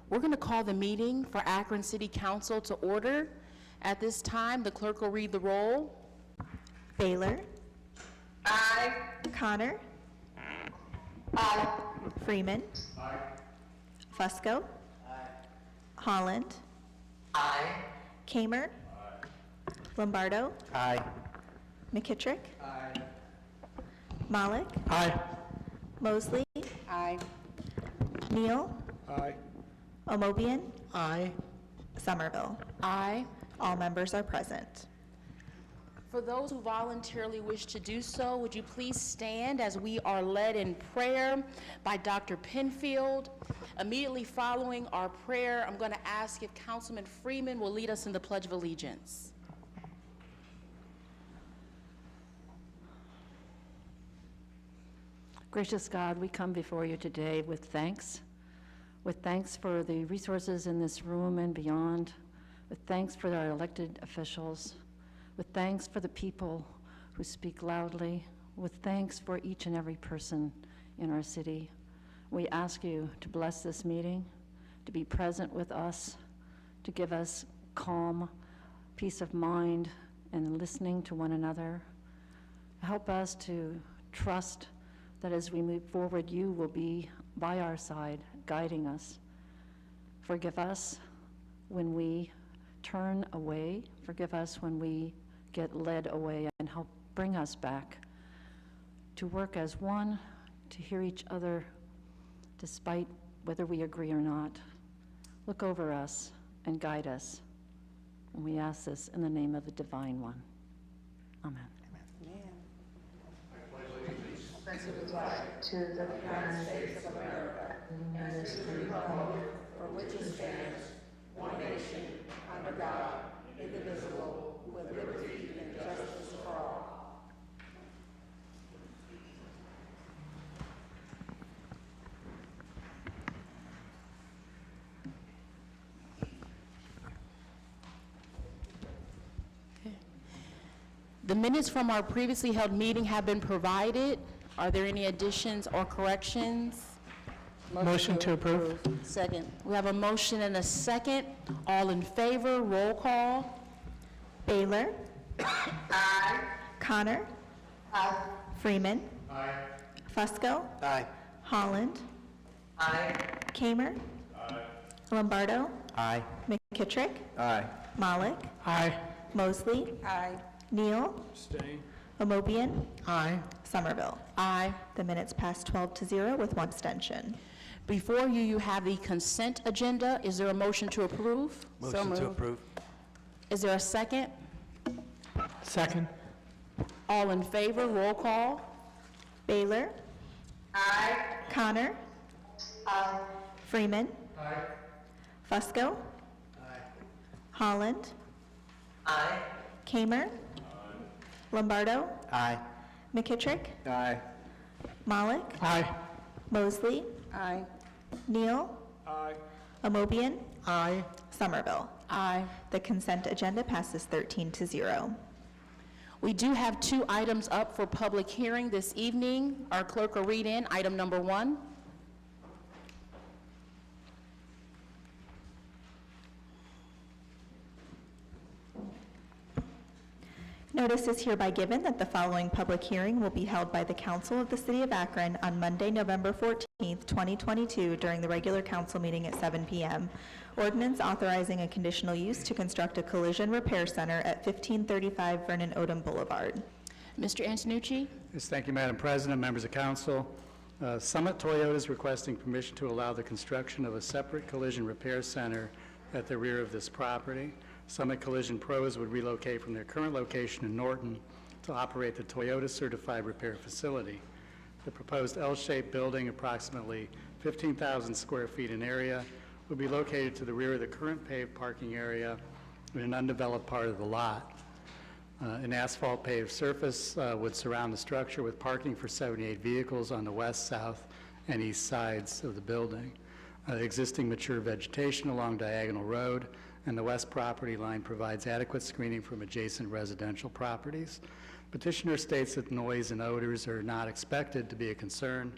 We're going to call the meeting for Akron City Council to order. At this time, the clerk will read the roll. Baylor. Aye. Connor. Aye. Freeman. Aye. Fusco. Aye. Holland. Aye. Kamer. Aye. Lombardo. Aye. McKittrick. Aye. Malik. Aye. Mosley. Aye. Neal. Aye. Omobian. Aye. Somerville. Aye. All members are present. For those who voluntarily wish to do so, would you please stand as we are led in prayer by Dr. Penfield. Immediately following our prayer, I'm going to ask if Councilman Freeman will lead us in the Pledge of Allegiance. Gracious God, we come before you today with thanks for the resources in this room and beyond, with thanks for our elected officials, with thanks for the people who speak loudly, with thanks for each and every person in our city. We ask you to bless this meeting, to be present with us, to give us calm, peace of mind, and listening to one another. Help us to trust that as we move forward, you will be by our side, guiding us. Forgive us when we turn away. Forgive us when we get led away, and help bring us back to work as one, to hear each other despite whether we agree or not. Look over us and guide us. And we ask this in the name of the Divine One. Amen. To the United States of America and to the republic for which it stands, one nation, under God, indivisible, with liberty and justice for all. The minutes from our previously held meeting have been provided. Are there any additions or corrections? Motion to approve. Second. We have a motion and a second. All in favor, roll call. Baylor. Aye. Connor. Aye. Freeman. Aye. Fusco. Aye. Holland. Aye. Kamer. Aye. Lombardo. Aye. McKittrick. Aye. Malik. Aye. Mosley. Aye. Neal. Abstain. Omobian. Aye. Somerville. Aye. The minutes pass 12-0 with one abstention. Before you, you have the consent agenda. Is there a motion to approve? Motion to approve. Is there a second? Second. All in favor, roll call. Baylor. Aye. Connor. Aye. Freeman. Aye. Fusco. Aye. Holland. Aye. Kamer. Lombardo. Aye. McKittrick. Aye. Malik. Aye. Mosley. Aye. Neal. Aye. Omobian. Aye. Somerville. Aye. The consent agenda passes 13-0. We do have 2 items up for public hearing this evening. Our clerk will read in item number 1. Notice is hereby given that the following public hearing will be held by the Council of the City of Akron on Monday, November 14th, 2022, during the regular council meeting at 7 p.m. Ordinance authorizing a conditional use to construct a collision repair center at 1535 Vernon Odom Boulevard. Mr. Antonucci? Yes, thank you, Madam President, members of council. Summit Toyota is requesting permission to allow the construction of a separate collision repair center at the rear of this property. Summit Collision Pros would relocate from their current location in Norton to operate the Toyota Certified Repair Facility. The proposed L-shaped building, approximately 15,000 square feet in area, would be located to the rear of the current paved parking area in an undeveloped part of the lot. An asphalt paved surface would surround the structure with parking for 78 vehicles on the west, south, and east sides of the building. Existing mature vegetation along Diagonal Road and the west property line provides adequate screening from adjacent residential properties. Petitioner states that noise and odors are not expected to be a concern,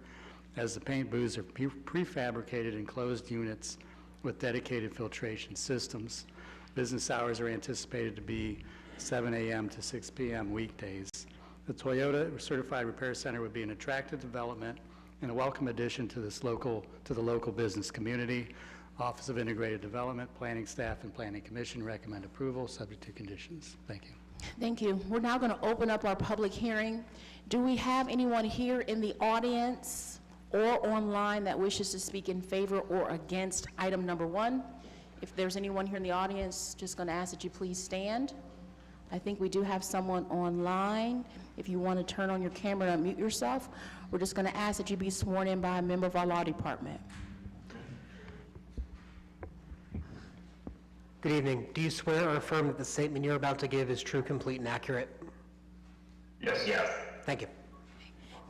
as the paint booths are prefabricated enclosed units with dedicated filtration systems. Business hours are anticipated to be 7 a.m. to 6 p.m. weekdays. The Toyota Certified Repair Center would be an attractive development and a welcome addition to the local business community. Office of Integrated Development, Planning Staff, and Planning Commission recommend approval, subject to conditions. Thank you. Thank you. We're now going to open up our public hearing. Do we have anyone here in the audience or online that wishes to speak in favor or against item number 1? If there's anyone here in the audience, just going to ask that you please stand. I think we do have someone online. If you want to turn on your camera and unmute yourself, we're just going to ask that you be sworn in by a member of our law department. Good evening. Do you swear or affirm that the statement you're about to give is true, complete, and accurate? Yes. Thank you.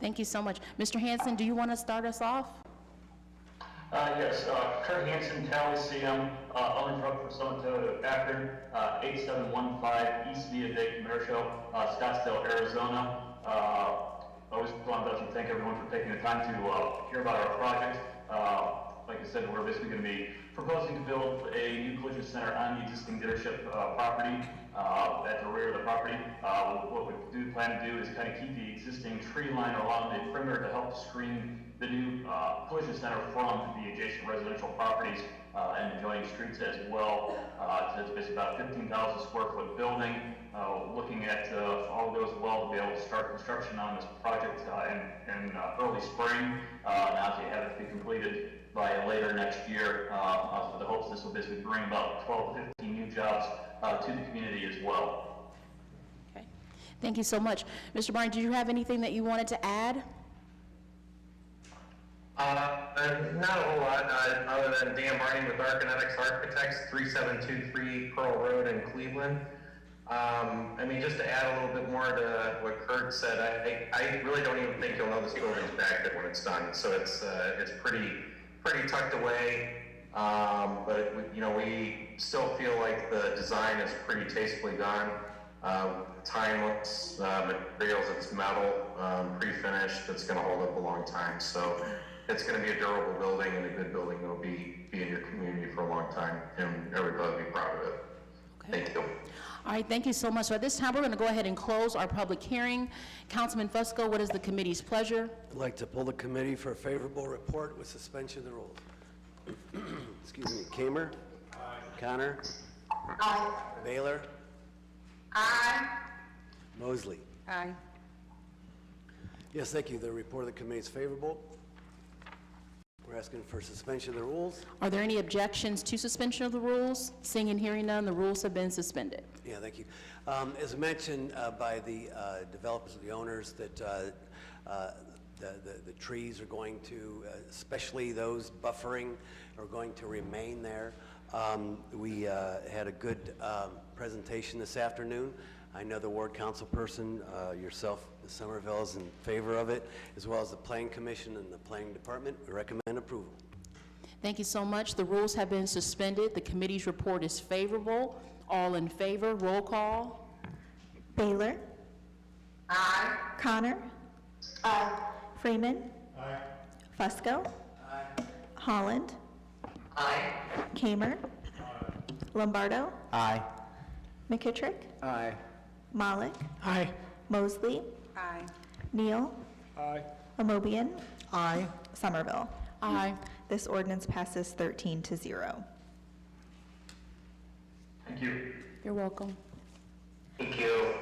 Thank you so much. Mr. Hanson, do you want to start us off? Yes, Kurt Hansen, Coliseum, owner truck for Summit Toyota Akron, 8715 East Via de Comercio, Scottsdale, Arizona. I always want to thank everyone for taking the time to hear about our project. Like I said, we're basically going to be proposing to build a new collision center on the existing dealership property at the rear of the property. What we plan to do is kind of keep the existing tree line along the perimeter to help screen the new collision center from the adjacent residential properties and adjoining streets as well. It's basically about a 15,000 square foot building. Looking at, if all goes well, to be able to start construction on this project in early spring, now to have it be completed by later next year. So the hopes this will basically bring about 12 to 15 new jobs to the community as well. Okay. Thank you so much. Mr. Barnes, did you have anything that you wanted to add? Not a whole lot, other than Dan Barney with Arkinetics Architects, 3723 Pearl Road in Cleveland. I mean, just to add a little bit more to what Kurt said, I really don't even think you'll know this building's back there when it's done. So it's pretty tucked away, but we still feel like the design is pretty tastefully done. Timeless materials, it's metal, pre-finished, that's going to hold up a long time. So it's going to be a durable building and a good building that'll be in your community for a long time, and everybody will be proud of it. Okay. Thank you. All right, thank you so much. So at this time, we're going to go ahead and close our public hearing. Councilman Fusco, what is the committee's pleasure? I'd like to pull the committee for a favorable report with suspension of the rules. Excuse me. Kamer? Aye. Connor? Aye. Baylor? Aye. Mosley? Aye. Yes, thank you. The report of the committee is favorable. We're asking for suspension of the rules. Are there any objections to suspension of the rules? Seeing and hearing none, the rules have been suspended. Yeah, thank you. As mentioned by the developers, the owners, that the trees are going to, especially those buffering, are going to remain there. We had a good presentation this afternoon. I know the ward council person, yourself, Ms. Somerville, is in favor of it, as well as the planning commission and the planning department. We recommend approval. Thank you so much. The rules have been suspended. The committee's report is favorable. All in favor, roll call. Baylor? Aye. Connor? Aye. Freeman? Aye. Fusco? Aye. Holland? Aye. Kamer? Lombardo? Aye. McKittrick? Aye. Malik? Aye. Mosley? Aye. Neal? Aye. Amobian? Aye. Somerville? Aye. This ordinance passes 13-0. Thank you. You're welcome. Thank you.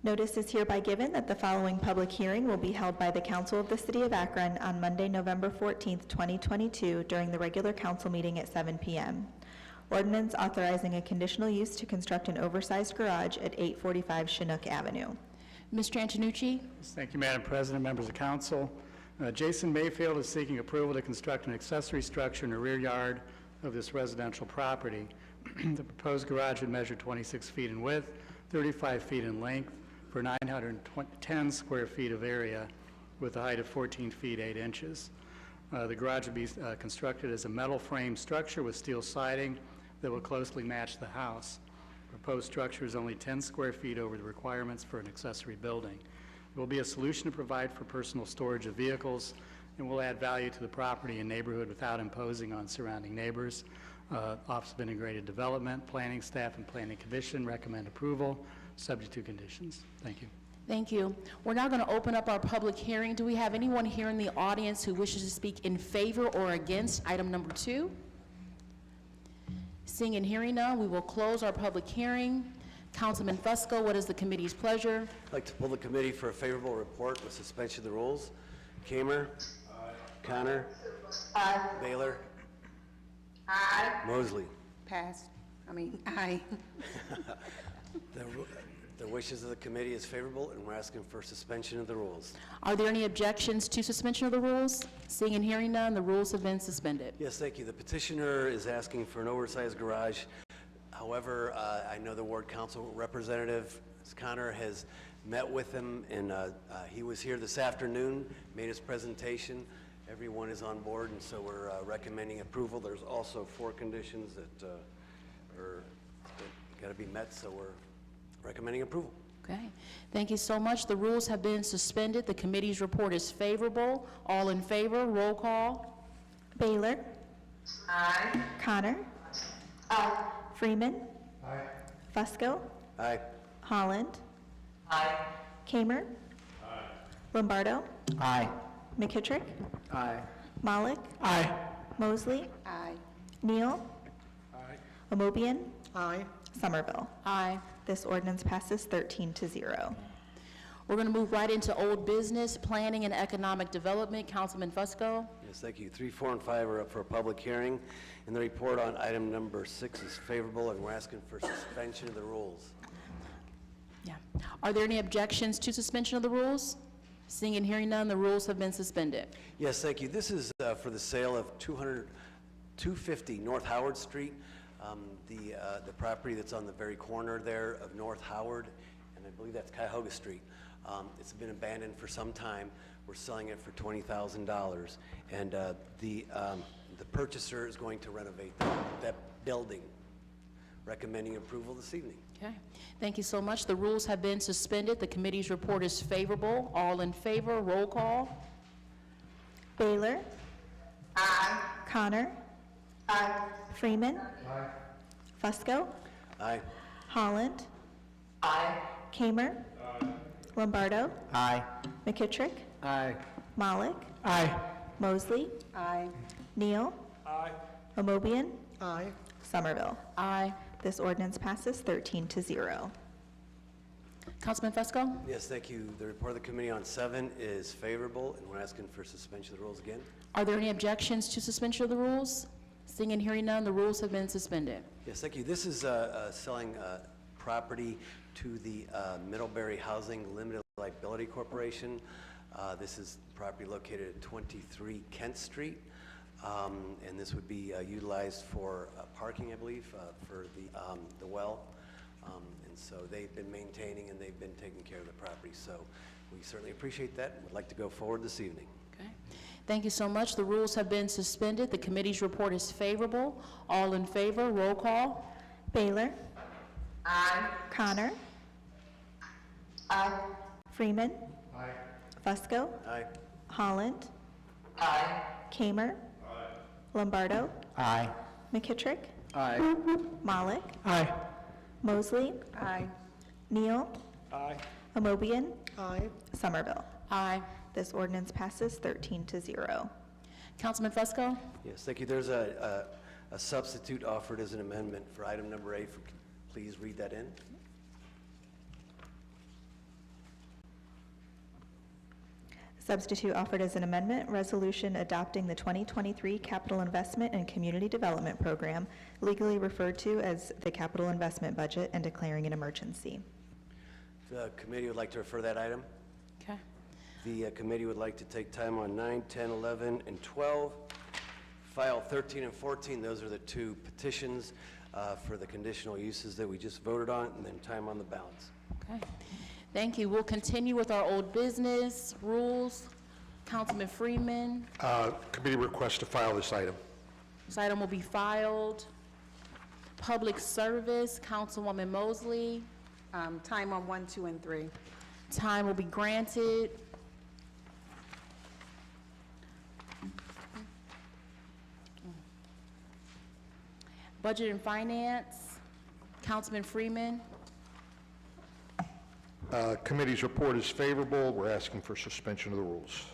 Notice is hereby given that the following public hearing will be held by the Council of the City of Akron on Monday, November 14th, 2022, during the regular council meeting at 7 p.m. Ordinance authorizing a conditional use to construct an oversized garage at 845 Chinook Avenue. Mr. Antonucci? Thank you, Madam President, members of council. Jason Mayfield is seeking approval to construct an accessory structure in the rear yard of this residential property. The proposed garage would measure 26 feet in width, 35 feet in length, for 910 square feet of area with a height of 14 feet 8 inches. The garage would be constructed as a metal frame structure with steel siding that will closely match the house. The proposed structure is only 10 square feet over the requirements for an accessory building. It will be a solution to provide for personal storage of vehicles and will add value to the property and neighborhood without imposing on surrounding neighbors. Office of Integrated Development, Planning Staff, and Planning Commission recommend approval, subject to conditions. Thank you. Thank you. We're now going to open up our public hearing. Do we have anyone here in the audience who wishes to speak in favor or against item number 2? Seeing and hearing none, we will close our public hearing. Councilman Fusco, what is the committee's pleasure? I'd like to pull the committee for a favorable report with suspension of the rules. Kamer? Aye. Connor? Aye. Baylor? Aye. Mosley? Aye. The wishes of the committee is favorable, and we're asking for suspension of the rules. Are there any objections to suspension of the rules? Seeing and hearing none, the rules have been suspended. Yes, thank you. The petitioner is asking for an oversized garage. However, I know the ward council representative, Connor, has met with him, and he was here this afternoon, made his presentation. Everyone is on board, and so we're recommending approval. There's also 4 conditions that got to be met, so we're recommending approval. Okay. Thank you so much. The rules have been suspended. The committee's report is favorable. All in favor, roll call. Baylor? Aye. Connor? Aye. Freeman? Aye. Fusco? Aye. Holland? Aye. Kamer? Aye. Lombardo? Aye. McKittrick? Aye. Malik? Aye. Mosley? Aye. Neal? Aye. Amobian? Aye. Somerville. Aye. This ordinance passes 13-0. We're going to move right into old business, planning and economic development. Councilman Fusco. Yes, thank you. 3, 4, and 5 are up for a public hearing, and the report on item number 6 is favorable, and we're asking for suspension of the rules. Yeah. Are there any objections to suspension of the rules? Seeing and hearing none, the rules have been suspended. Yes, thank you. This is for the sale of 250 North Howard Street, the property that's on the very corner there of North Howard, and I believe that's Cuyahoga Street. It's been abandoned for some time. We're selling it for $20,000, and the purchaser is going to renovate that building. Recommending approval this evening. Okay. Thank you so much. The rules have been suspended. The committee's report is favorable. All in favor, roll call. Baylor? Aye. Connor? Aye. Freeman? Aye. Fusco? Aye. Holland? Aye. Kamer? Aye. Lombardo? Aye. McKittrick? Aye. Malik? Aye. Mosley? Aye. Neal? Aye. Amobian? Aye. Somerville. Aye. This ordinance passes 13-0. Councilman Fusco. Yes, thank you. The report of the committee on 7 is favorable, and we're asking for suspension of the rules again. Are there any objections to suspension of the rules? Seeing and hearing none, the rules have been suspended. Yes, thank you. This is selling property to the Middlebury Housing Limited Liability Corporation. This is property located at 23 Kent Street, and this would be utilized for parking, I believe, for the well. And so they've been maintaining and they've been taking care of the property. So we certainly appreciate that and would like to go forward this evening. Okay. Thank you so much. The rules have been suspended. The committee's report is favorable. All in favor, roll call. Baylor? Aye. Connor? Aye. Freeman? Aye. Fusco? Aye. Holland? Aye. Kamer? Lombardo? Aye. McKittrick? Aye. Malik? Aye. Mosley? Aye. Neal? Aye. Amobian? Aye. Somerville. Aye. This ordinance passes 13-0. Councilman Fusco. Yes, thank you. There's a substitute offered as an amendment for item number 8. Please read that in. Substitute offered as an amendment, resolution adopting the 2023 Capital Investment and Community Development Program, legally referred to as the Capital Investment Budget, and declaring an emergency. The committee would like to refer that item. Okay. The committee would like to take time on 9, 10, 11, and 12. File 13 and 14, those are the 2 petitions for the conditional uses that we just voted on, and then time on the balance. Okay. Thank you. We'll continue with our old business rules. Councilman Freeman. Committee requests to file this item. This item will be filed. Public service, Councilwoman Mosley. Time on 1, 2, and 3. Time will be granted. Budget and Finance, Councilman Freeman. Committee's report is favorable. We're asking for suspension of the rules.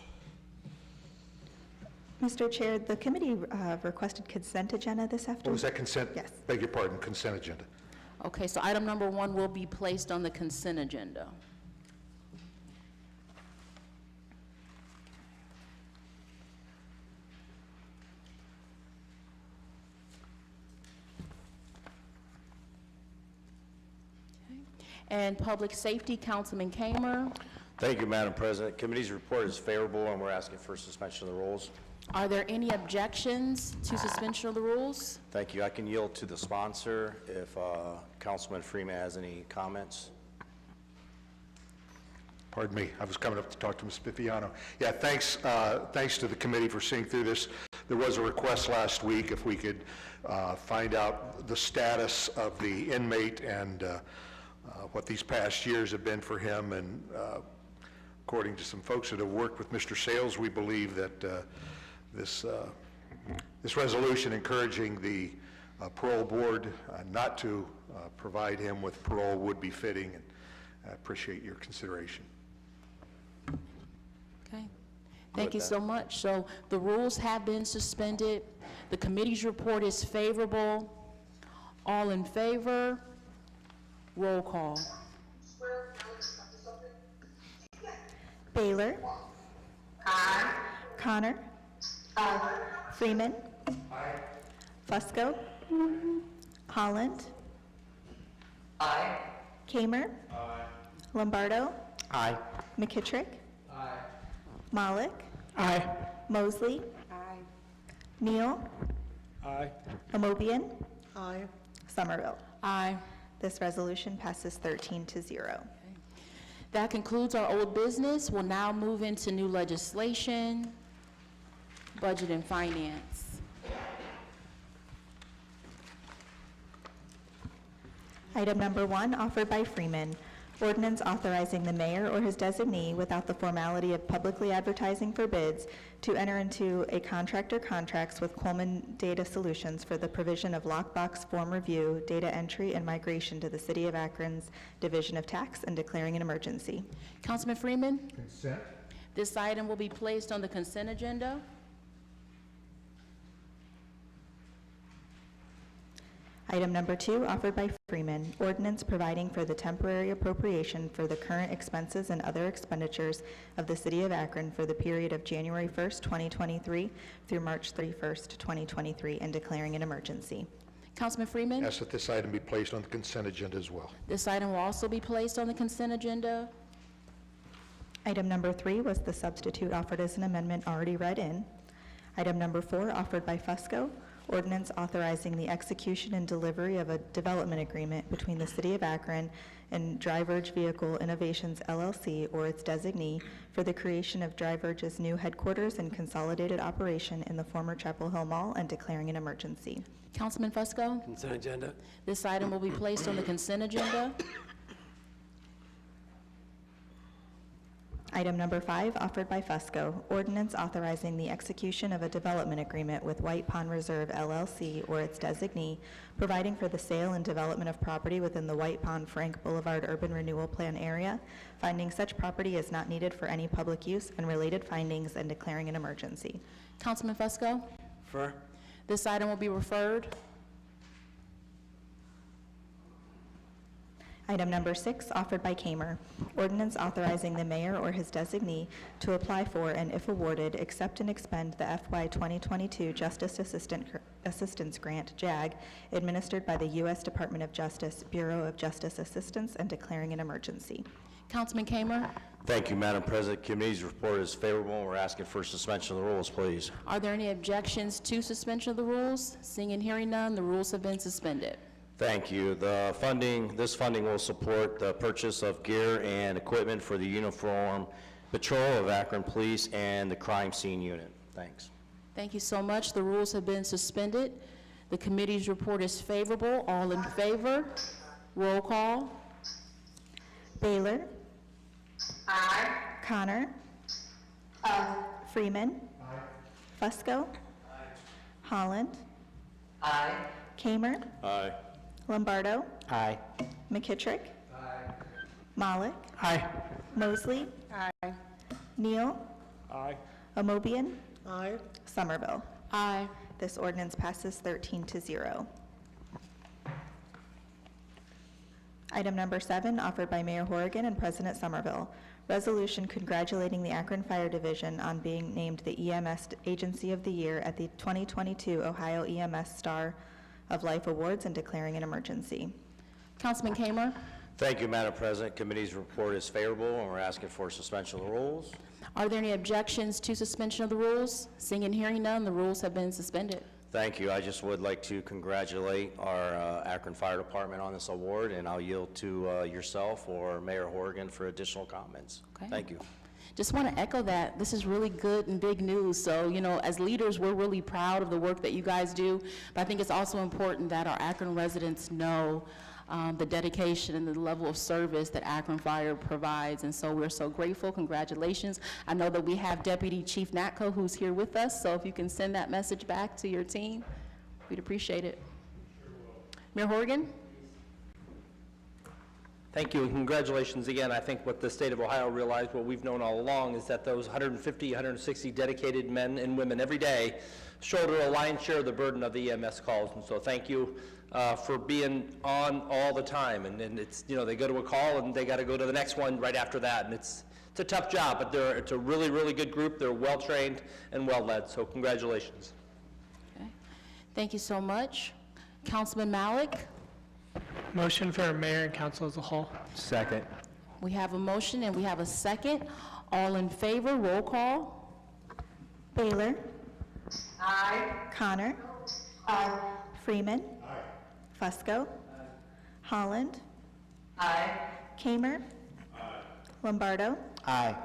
Mr. Chair, the committee requested consent agenda this What afternoon. was that consent? Yes. Beg your pardon, consent agenda. Okay, so item number 1 will be placed on the consent agenda. Okay. And Public Safety, Councilman Kamer. Thank you, Madam President. Committee's report is favorable, and we're asking for suspension of the rules. Are there any objections to suspension of the rules? Thank you. I can yield to the sponsor if Councilman Freeman has any comments. Pardon me, I was coming up to talk to Ms. Bifiano. Yeah, thanks to the committee for seeing through this. There was a request last week if we could find out the status of the inmate and what these past years have been for him. And according to some folks that have worked with Mr. Sales, we believe that this resolution encouraging the parole board not to provide him with parole would be fitting, and I appreciate your consideration. Okay. Thank you so much. So the rules have been suspended. The committee's report is favorable. All in favor? Roll call. Baylor. Aye. Connor. Aye. Freeman. Fusco. Holland. Aye. Kamer. Lombardo. Aye. McKittrick. Malik. Aye. Mosley. Aye. Neal. Aye. Amobian. Aye. Somerville. Aye. This resolution passes 13-0. That concludes our old business. We'll now move into new legislation, Budget and Finance. Item number 1, offered by Freeman. Ordinance authorizing the mayor or his designee, without the formality of publicly advertising for bids, to enter into a contract or contracts with Coleman Data Solutions for the provision of lockbox form review, data entry, and migration to the City of Akron's Division of Tax, and declaring an emergency. Councilman Freeman, Consent? this item will be placed on the consent agenda. Item number 2, offered by Freeman, ordinance providing for the temporary appropriation for the current expenses and other expenditures of the City of Akron for the period of January 1st, 2023 through March 31st, 2023, and declaring an emergency. Councilman Freeman, Ask that this item be placed on the consent agenda as well. this item will also be placed on the consent agenda. Item number 3 was the substitute offered as an amendment already read in. Item number 4, offered by Fusco, ordinance authorizing the execution and delivery of a development agreement between the City of Akron and Driverge Vehicle Innovations LLC or its designee for the creation of Driverge's new headquarters and consolidated operation in the former Chapel Hill Mall, and declaring an emergency. Councilman Fusco, Consent agenda? this item will be placed on the consent agenda. Item number 5, offered by Fusco, ordinance authorizing the execution of a development agreement with White Pond Reserve LLC or its designee, providing for the sale and development of property within the White Pond Frank Boulevard Urban Renewal Plan area, finding such property is not needed for any public use and related findings, and declaring an emergency. Councilman Fusco, Refer? this item will be referred. Item number 6, offered by Kamer, ordinance authorizing the mayor or his designee to apply for and, if awarded, accept and expend the FY 2022 Justice Assistance Grant, JAG, administered by the U.S. Department of Justice, Bureau of Justice Assistance, and declaring an emergency. Councilman Kamer, Thank you, Madam President. Committee's report is favorable. We're asking for suspension of the rules, please. are there any objections to suspension of the rules? Seeing and hearing none, the rules have been suspended. Thank you. This funding will support the purchase of gear and equipment for the uniform patrol of Akron Police and the crime scene unit. Thanks. Thank you so much. The rules have been suspended. The committee's report is favorable. All in favor? Roll call. Baylor. Aye. Connor. Freeman. Fusco. Holland. Aye. Kamer. Aye. Lombardo. Aye. McKittrick. Malik. Aye. Mosley. Aye. Neal. Aye. Amobian. Aye. Somerville. Aye. This ordinance passes 13-0. Item number 7, offered by Mayor Horrigan and President Somerville. Resolution congratulating the Akron Fire Division on being named the EMS Agency of the Year at the 2022 Ohio EMS Star of Life Awards and declaring an emergency. Councilman Kamer. Thank you, Madam President. Committee's report is favorable, and we're asking for suspension of the rules. Are there any objections to suspension of the rules? Seeing and hearing none, the rules have been suspended. Thank you. I just would like to congratulate our Akron Fire Department on this award, and I'll yield to yourself or Mayor Horrigan for additional comments. Okay. Thank you. Just want to echo that. This is really good and big news. So, you know, as leaders, we're really proud of the work that you guys do. But I think it's also important that our Akron residents know the dedication and the level of service that Akron Fire provides. And so we're so grateful. Congratulations. I know that we have Deputy Chief Natko who's here with us. So if you can send that message back to your team, we'd appreciate it. Mayor Horrigan? Thank you, and congratulations again. I think what the state of Ohio realized, what we've known all along, is that those 150, 160 dedicated men and women every day shoulder a lion's share of the burden of the EMS calls. And so thank you for being on all the time. And it's, you know, they go to a call and they got to go to the next one right after that. And it's a tough job, but it's a really, really good group. They're well-trained and well-led, so congratulations. Okay. Thank you so much. Councilman Malik? Motion for mayor and council as a whole. Second. We have a motion and we have a second. All in favor, roll call. Baylor. Aye. Connor. Aye. Freeman. Fusco. Holland. Aye. Kamer. Lombardo. Aye.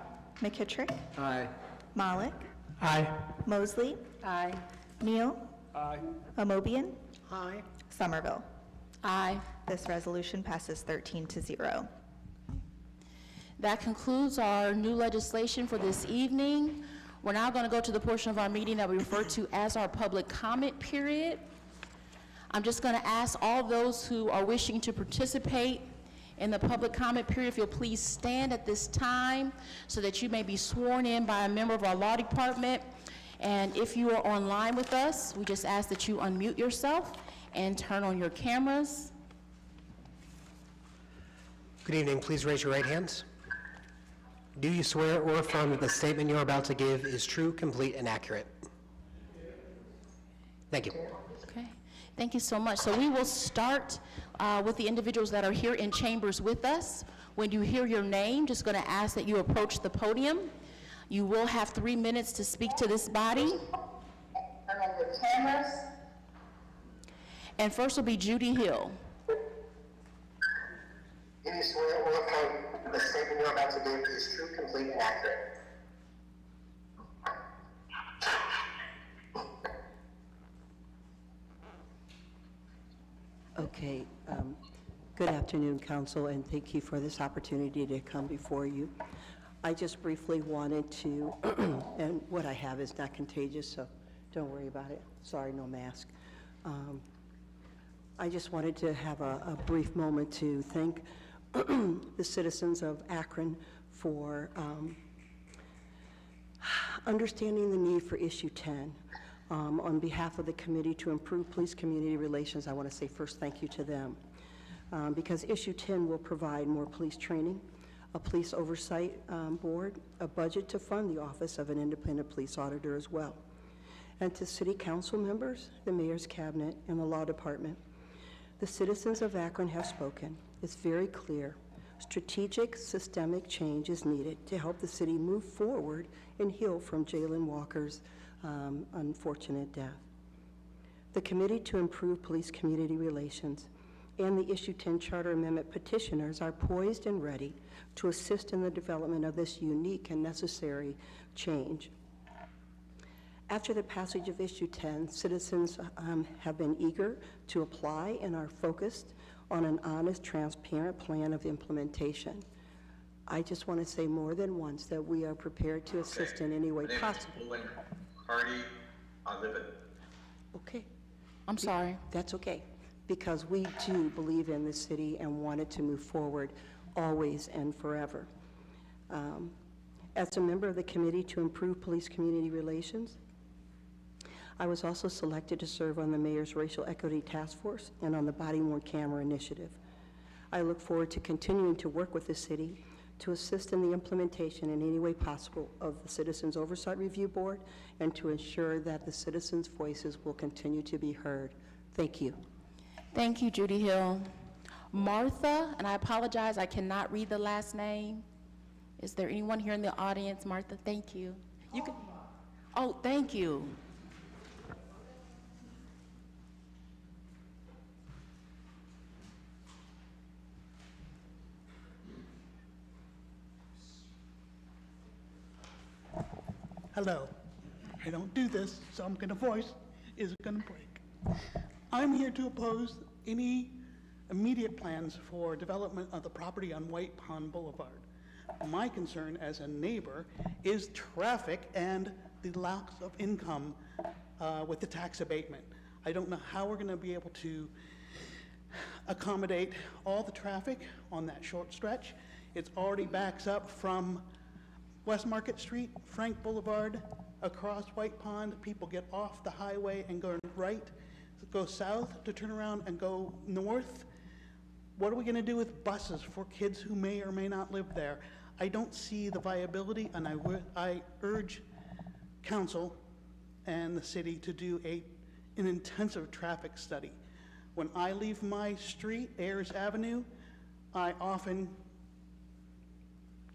McKittrick. Aye. Malik. Aye. Mosley. Aye. Neal. Aye. Amobian. Aye. Somerville. Aye. This resolution passes 13-0. That concludes our new legislation for this evening. We're now going to go to the portion of our meeting that we refer to as our public comment period. I'm just going to ask all those who are wishing to participate in the public comment period, if you'll please stand at this time so that you may be sworn in by a member of our law department. And if you are online with us, we just ask that you unmute yourself and turn on your cameras. Good evening. Please raise your right hands. Do you swear or affirm that the statement you're about to give is true, complete, and accurate? Thank you. Okay, thank you so much. So we will start with the individuals that are here in chambers with us. When you hear your name, just going to ask that you approach the podium. You will have 3 minutes to speak to this body. Turn on your cameras. And first will be Judy Hill. Do you swear or affirm the statement you're about to give is true, complete, and accurate? Okay. Good afternoon, Council, and thank you for this opportunity to come before you. I just briefly wanted to, and what I have is not contagious, so don't worry about it. Sorry, no mask. I just wanted to have a brief moment to thank the citizens of Akron for understanding the need for Issue 10. On behalf of the Committee to Improve Police Community Relations, I want to say first thank you to them, because Issue 10 will provide more police training, a police oversight board, a budget to fund the Office of an Independent Police Auditor as well. And to City Council members, the Mayor's Cabinet, and the Law Department, the citizens of Akron have spoken. It's very clear. Strategic, systemic change is needed to help the city move forward and heal from Jalen Walker's unfortunate death. The Committee to Improve Police Community Relations and the Issue 10 Charter Amendment petitioners are poised and ready to assist in the development of this unique and necessary change. After the passage of Issue 10, citizens have been eager to apply and are focused on an honest, transparent plan of implementation. I just want to say more than once that we are prepared to assist in any way possible. Party, I live it. Okay. I'm sorry. That's okay, because we do believe in this city and want it to move forward always and forever. As a member of the Committee to Improve Police Community Relations, I was also selected to serve on the Mayor's Racial Equity Task Force and on the Body-worn Camera Initiative. I look forward to continuing to work with the city to assist in the implementation in any way possible of the Citizens Oversight Review Board and to ensure that the citizens' voices will continue to be heard. Thank you. Thank you, Judy Hill. Martha, and I apologize, I cannot read the last name. Is there anyone here in the audience? Martha, thank you. You can. Oh, thank you. Hello. I don't do this, so I'm gonna voice is gonna break. I'm here to oppose any immediate plans for development of the property on White Pond Boulevard. My concern as a neighbor is traffic and the lack of income with the tax abatement. I don't know how we're gonna be able to accommodate all the traffic on that short stretch. It already backs up from West Market Street, Frank Boulevard, across White Pond. People get off the highway and go right, go south to turn around and go north. What are we going to do with buses for kids who may or may not live there? I don't see the viability, and I urge council and the city to do an intensive traffic study. When I leave my street, Ayers Avenue, I often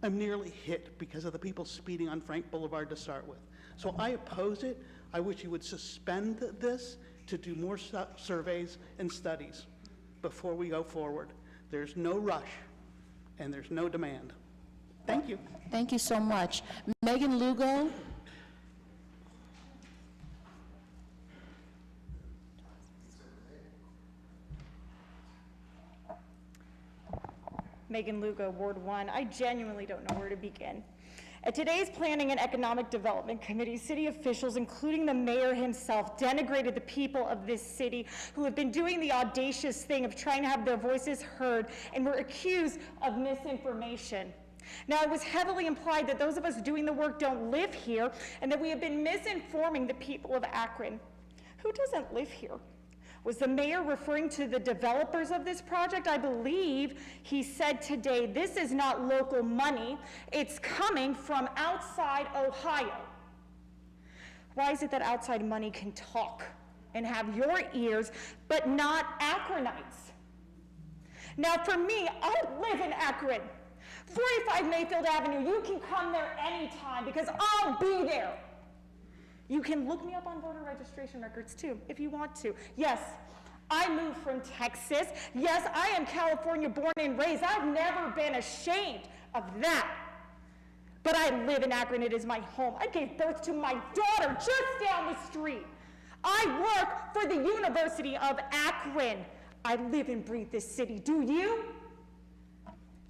I'm nearly hit because of the people speeding on Frank Boulevard to start with. So I oppose it. I wish you would suspend this to do more surveys and studies before we go forward. There's no rush and there's no demand. Thank you. Thank you so much. Megan Lugo. Megan Lugo, Ward 1. I genuinely don't know where to begin. At today's Planning and Economic Development Committee, city officials, including the mayor himself, denigrated the people of this city who have been doing the audacious thing of trying to have their voices heard and were accused of misinformation. Now, it was heavily implied that those of us doing the work don't live here and that we have been misinforming the people of Akron. Who doesn't live here? Was the mayor referring to the developers of this project? I believe he said today, this is not local money, it's coming from outside Ohio. Why is it that outside money can talk and have your ears, but not Akronites? Now for me, I live in Akron. 45 Mayfield Avenue, you can come there anytime because I'll be there. You can look me up on voter registration records too, if you want to. Yes, I moved from Texas. Yes, I am California born and raised. I've never been ashamed of that. But I live in Akron, it is my home. I gave birth to my daughter just down the street. I work for the University of Akron. I live and breathe this city, do you?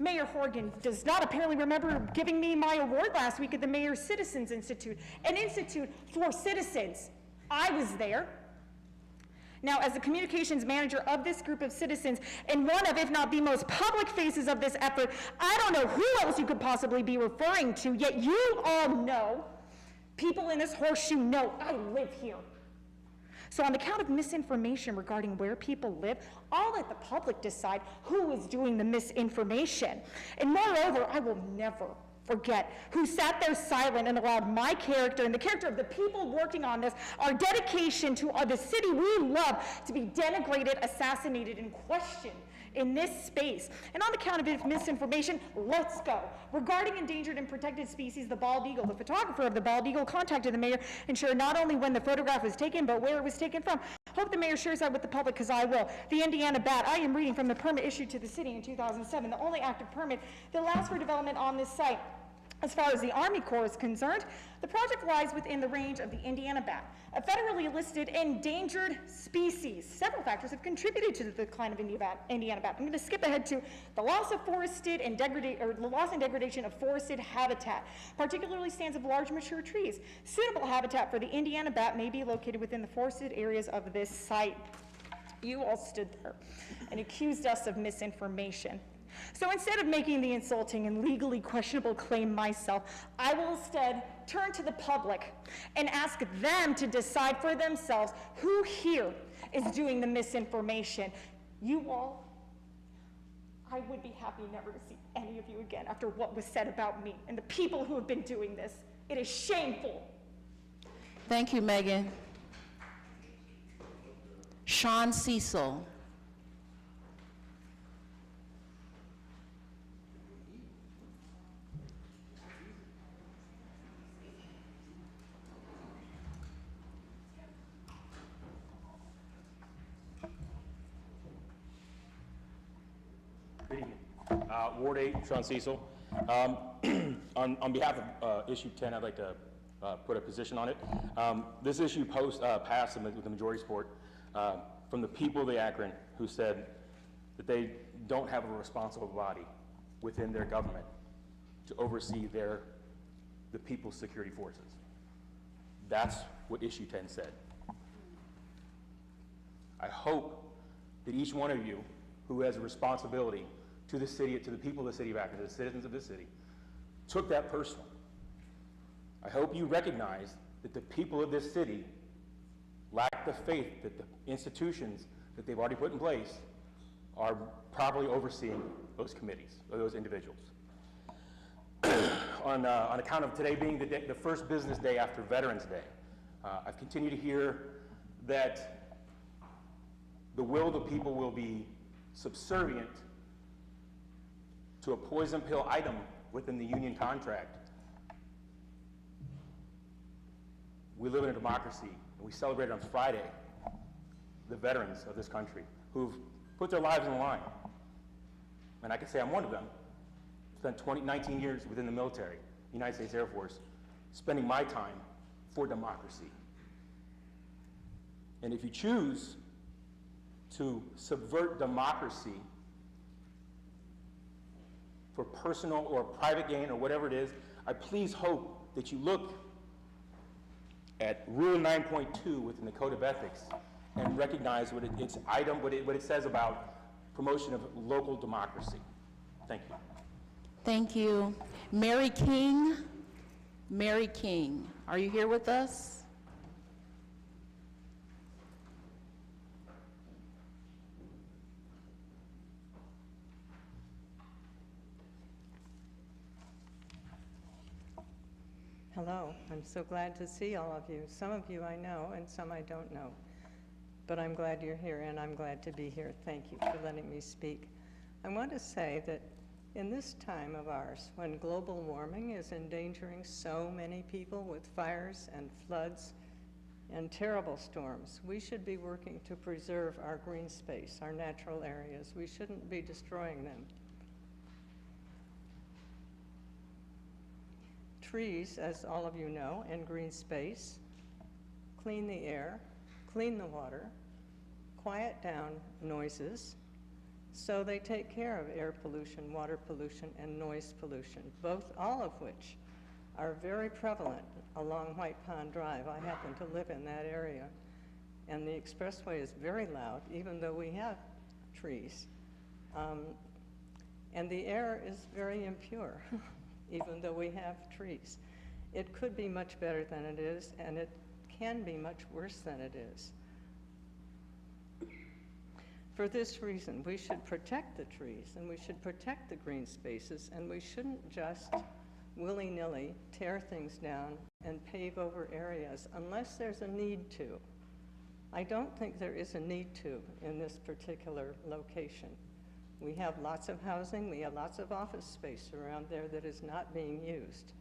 Mayor Horgan does not apparently remember giving me my award last week at the Mayor's Citizens Institute, an institute for citizens. I was there. Now, as the communications manager of this group of citizens, and one of, if not the most public faces of this effort, I don't know who else you could possibly be referring to, yet you all know, people in this horseshoe know I live here. So on the count of misinformation regarding where people live, I'll let the public decide who is doing the misinformation. And moreover, I will never forget who sat there silent and allowed my character and the character of the people working on this, our dedication to the city we love, to be denigrated, assassinated, and questioned in this space. And on the count of misinformation, let's go. Regarding endangered and protected species, the bald eagle, the photographer of the bald eagle contacted the mayor and shared not only when the photograph was taken, but where it was taken from. Hope the mayor shares that with the public, because I will. The Indiana bat, I am reading from the permit issued to the city in 2007, the only active permit that allows for development on this site. As far as the Army Corps is concerned, the project lies within the range of the Indiana bat, a federally listed endangered species. Several factors have contributed to the decline of Indiana bat. I'm going to skip ahead to the loss of forested and degradation of forested habitat, particularly stands of large mature trees. Suitable habitat for the Indiana bat may be located within the forested areas of this site. You all stood there and accused us of misinformation. So instead of making the insulting and legally questionable claim myself, I will instead turn to the public and ask them to decide for themselves who here is doing the misinformation. You all, I would be happy never to see any of you again after what was said about me and the people who have been doing this. It is shameful. Thank you, Megan. Sean Cecil. Good evening. Ward 8, Sean Cecil. On behalf of issue 10, I'd like to put a position on it. This issue passed with the majority support from the people of the Akron who said that they don't have a responsible body within their government to oversee the people's security forces. That's what issue 10 said. I hope that each one of you who has a responsibility to the city, to the people of the city of Akron, to the citizens of the city, took that personal. I hope you recognize that the people of this city lack the faith that the institutions that they've already put in place are properly overseeing those committees, or those individuals. On account of today being the first business day after Veterans Day, I've continued to hear that the will of the people will be subservient to a poison pill item within the union contract. We live in a democracy, and we celebrated on Friday the veterans of this country who've put their lives on the line. And I can say I'm one of them. Spent 19 years within the military, United States Air Force, spending my time for democracy. And if you choose to subvert democracy for personal or private gain or whatever it is, I please hope that you look at Rule 9.2 within the Code of Ethics and recognize what it says about promotion of local democracy. Thank you. Thank you. Mary King. Mary King, are you here with us? Hello, I'm so glad to see all of you. Some of you I know and some I don't know. But I'm glad you're here and I'm glad to be here. Thank you for letting me speak. I want to say that in this time of ours, when global warming is endangering so many people with fires and floods and terrible storms, we should be working to preserve our green space, our natural areas. We shouldn't be destroying them. Trees, as all of you know, and green space clean the air, clean the water, quiet down noises, so they take care of air pollution, water pollution, and noise pollution, all of which are very prevalent along White Pond Drive. I happen to live in that area, and the expressway is very loud, even though we have trees. And the air is very impure, even though we have trees. It could be much better than it is, and it can be much worse than it is. For this reason, we should protect the trees, and we should protect the green spaces, and we shouldn't just willy-nilly tear things down and pave over areas unless there's a need to. I don't think there is a need to in this particular location. We have lots of housing, we have lots of office space around there that is not being used.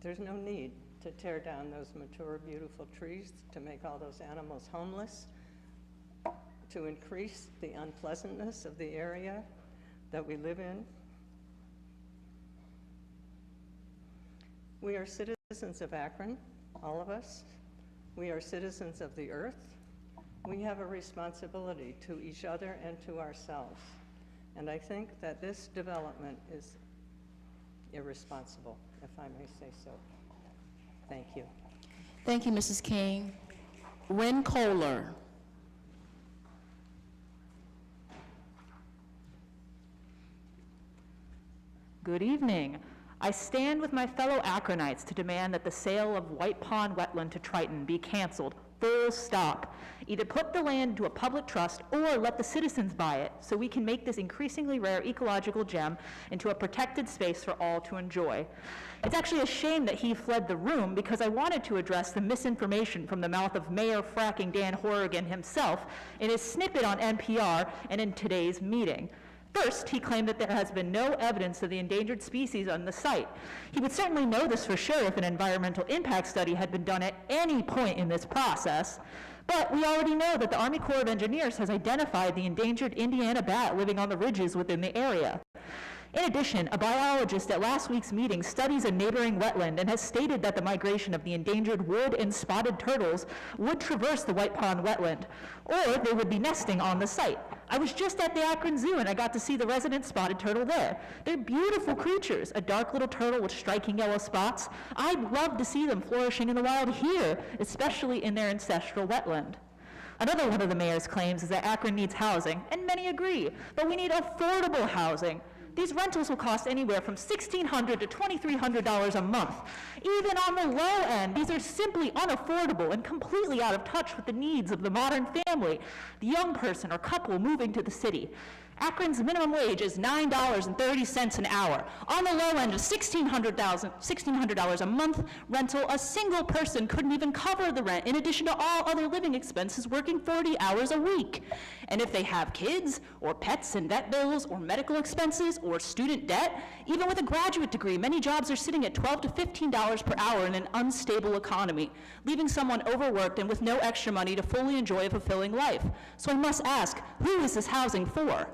There's no need to tear down those mature, beautiful trees, to make all those animals homeless, to increase the unpleasantness of the area that we live in. We are citizens of Akron, all of us. We are citizens of the earth. We have a responsibility to each other and to ourselves. And I think that this development is irresponsible, if I may say so. Thank you. Thank you, Mrs. King. Ren Kohler. Good evening. I stand with my fellow Akronites to demand that the sale of White Pond Wetland to Triton be canceled. Full stop. Either put the land into a public trust or let the citizens buy it so we can make this increasingly rare ecological gem into a protected space for all to enjoy. It's actually a shame that he fled the room because I wanted to address the misinformation from the mouth of Mayor Fracking Dan Horrigan himself in his snippet on NPR and in today's meeting. First, he claimed that there has been no evidence of the endangered species on the site. He would certainly know this for sure if an environmental impact study had been done at any point in this process. But we already know that the Army Corps of Engineers has identified the endangered Indiana bat living on the ridges within the area. In addition, a biologist at last week's meeting studies a neighboring wetland and has stated that the migration of the endangered wood and spotted turtles would traverse the White Pond wetland, or they would be nesting on the site. I was just at the Akron Zoo and I got to see the resident spotted turtle there. They're beautiful creatures, a dark little turtle with striking yellow spots. I'd love to see them flourishing in the wild here, especially in their ancestral wetland. Another one of the mayor's claims is that Akron needs housing, and many agree, but we need affordable housing. These rentals will cost anywhere from $1,600 to $2,300 a month. Even on the low end, these are simply unaffordable and completely out of touch with the needs of the modern family, the young person or couple moving to the city. Akron's minimum wage is $9.30 an hour. On the low end of $1,600 a month rental, a single person couldn't even cover the rent in addition to all other living expenses working 40 hours a week. And if they have kids or pets and vet bills or medical expenses or student debt, even with a graduate degree, many jobs are sitting at $12 to $15 per hour in an unstable economy, leaving someone overworked and with no extra money to fully enjoy a fulfilling life. So I must ask, who is this housing for?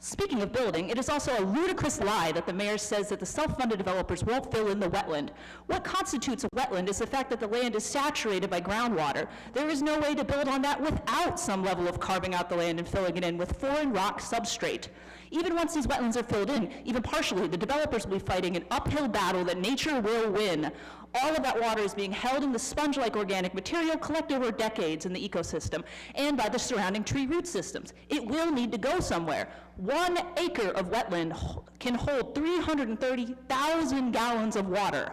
Speaking of building, it is also a ludicrous lie that the mayor says that the self-funded developers won't fill in the wetland. What constitutes a wetland is the fact that the land is saturated by groundwater. There is no way to build on that without some level of carving out the land and filling it in with foreign rock substrate. Even once these wetlands are filled in, even partially, the developers will be fighting an uphill battle that nature will win. All of that water is being held in the sponge-like organic material collected over decades in the ecosystem and by the surrounding tree root systems. It will need to go somewhere. 1 acre of wetland can hold 330,000 gallons of water.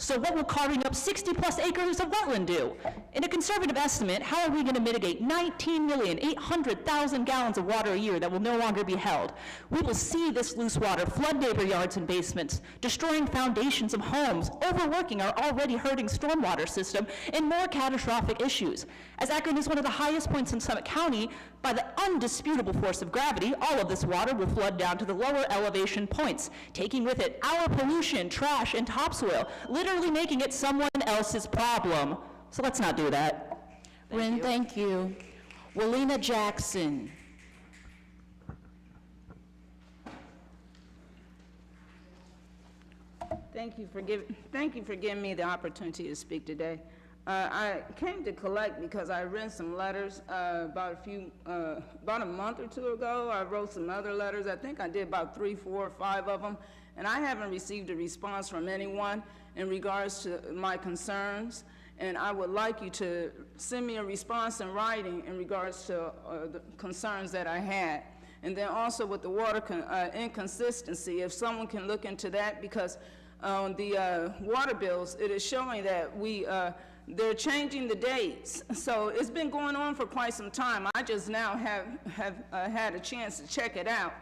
So what will carving up 60-plus acres of wetland do? In a conservative estimate, how are we going to mitigate 19,800,000 gallons of water a year that will no longer be held? We will see this loose water flood neighbor yards and basements, destroying foundations of homes, overworking our already hurting stormwater system, and more catastrophic issues. As Akron is one of the highest points in Summit County, by the undisputable force of gravity, all of this water will flood down to the lower elevation points, taking with it our pollution, trash, and topsoil, literally making it someone else's problem. So let's not do that. Ren, thank you. Walina Jackson. Thank you for giving me the opportunity to speak today. I came to collect because I read some letters about a month or two ago. I wrote some other letters. I think I did about 3, 4, 5 of them, and I haven't received a response from anyone in regards to my concerns. And I would like you to send me a response in writing in regards to the concerns that I had. And then also with the water inconsistency, if someone can look into that, because on the water bills, it is showing that they're changing the dates. So it's been going on for quite some time. I just now have had a chance to check it out.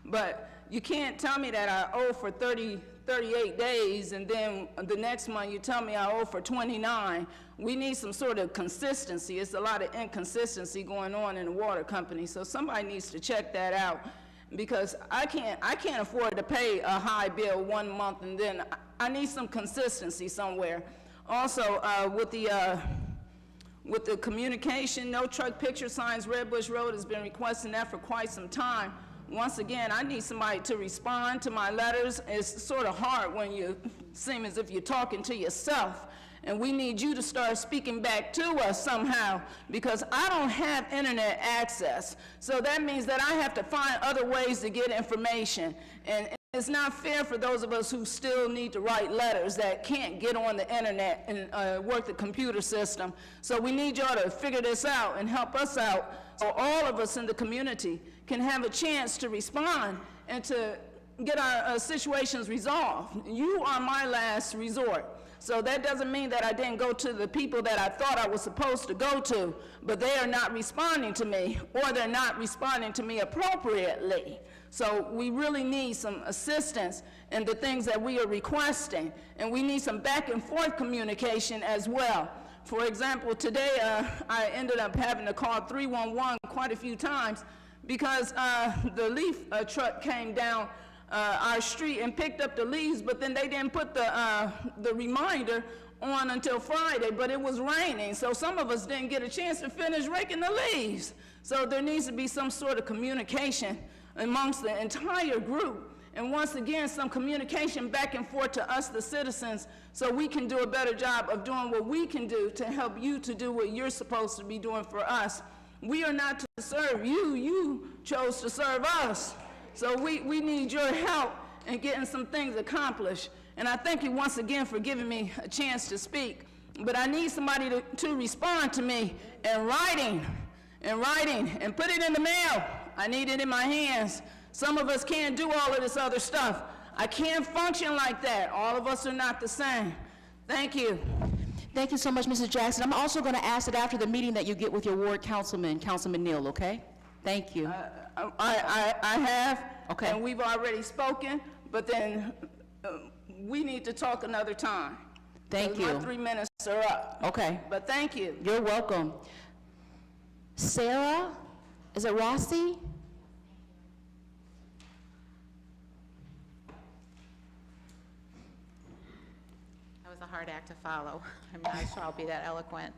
But you can't tell me that I owe for 38 days, and then the next month you tell me I owe for 29. We need some sort of consistency. It's a lot of inconsistency going on in the water company. So somebody needs to check that out, because I can't afford to pay a high bill 1 month, and then I need some consistency somewhere. Also, with the communication, no truck picture signs, Redbush Road has been requesting that for quite some time. Once again, I need somebody to respond to my letters. It's sort of hard when you seem as if you're talking to yourself. And we need you to start speaking back to us somehow, because I don't have internet access. So that means that I have to find other ways to get information. And it's not fair for those of us who still need to write letters that can't get on the internet and work the computer system. So we need y'all to figure this out and help us out so all of us in the community can have a chance to respond and to get our situations resolved. You are my last resort. So that doesn't mean that I didn't go to the people that I thought I was supposed to go to, but they are not responding to me, or they're not responding to me appropriately. So we really need some assistance in the things that we are requesting, and we need some back and forth communication as well. For example, today I ended up having to call 311 quite a few times because the leaf truck came down our street and picked up the leaves, but then they didn't put the reminder on until Friday, but it was raining, so some of us didn't get a chance to finish raking the leaves. So there needs to be some sort of communication amongst the entire group, and once again, some communication back and forth to us, the citizens, so we can do a better job of doing what we can do to help you to do what you're supposed to be doing for us. We are not to serve you, you chose to serve us. So we need your help in getting some things accomplished. And I thank you once again for giving me a chance to speak. But I need somebody to respond to me in writing, and put it in the mail. I need it in my hands. Some of us can't do all of this other stuff. I can't function like that. All of us are not the same. Thank you. Thank you so much, Mrs. Jackson. I'm also going to ask that after the meeting that you get with your ward councilman, Councilman Neal, okay? Thank you. I have, okay. And we've already spoken, but then we need to talk another time. Thank you. My 3 minutes are up. Okay. But thank you. You're welcome. Sarah, is it Rossi? That was a hard act to follow. I'm not sure I'll be that eloquent.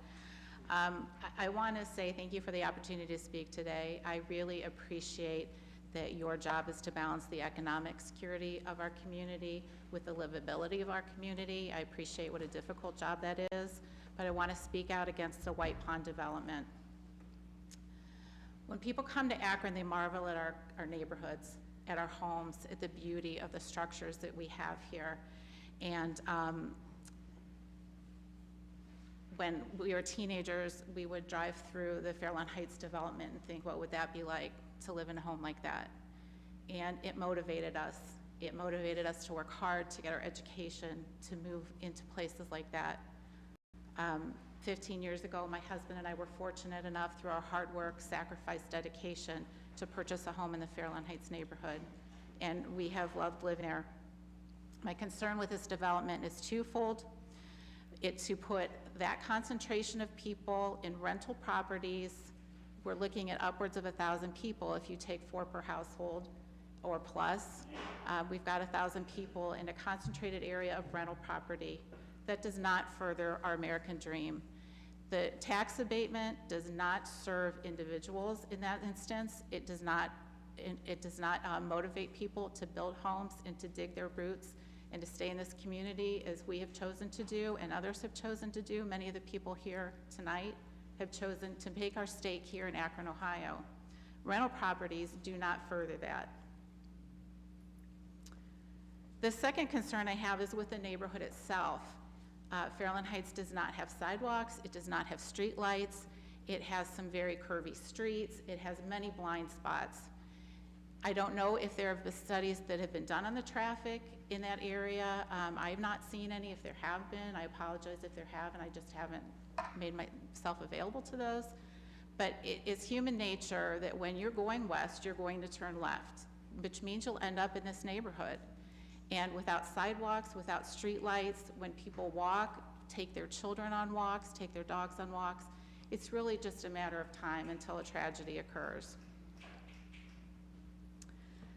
I want to say thank you for the opportunity to speak today. I really appreciate that your job is to balance the economic security of our community with the livability of our community. I appreciate what a difficult job that is, but I want to speak out against the White Pond development. When people come to Akron, they marvel at our neighborhoods, at our homes, at the beauty of the structures that we have here. And when we were teenagers, we would drive through the Fairlawn Heights development and think, what would that be like to live in a home like that? And it motivated us. It motivated us to work hard, to get our education, to move into places like that. 15 years ago, my husband and I were fortunate enough through our hard work, sacrifice, dedication to purchase a home in the Fairlawn Heights neighborhood. And we have loved living there. My concern with this development is twofold. It's to put that concentration of people in rental properties. We're looking at upwards of 1,000 people if you take 4 per household or plus. We've got 1,000 people in a concentrated area of rental property. That does not further our American dream. The tax abatement does not serve individuals in that instance. It does not motivate people to build homes and to dig their roots and to stay in this community as we have chosen to do and others have chosen to do. Many of the people here tonight have chosen to make our stake here in Akron, Ohio. Rental properties do not further that. The second concern I have is with the neighborhood itself. Fairlawn Heights does not have sidewalks, it does not have street lights, it has some very curvy streets, it has many blind spots. I don't know if there have been studies that have been done on the traffic in that area. I have not seen any. If there have been, I apologize if there have, and I just haven't made myself available to those. But it's human nature that when you're going west, you're going to turn left, which means you'll end up in this neighborhood. And without sidewalks, without street lights, when people walk, take their children on walks, take their dogs on walks, it's really just a matter of time until a tragedy occurs.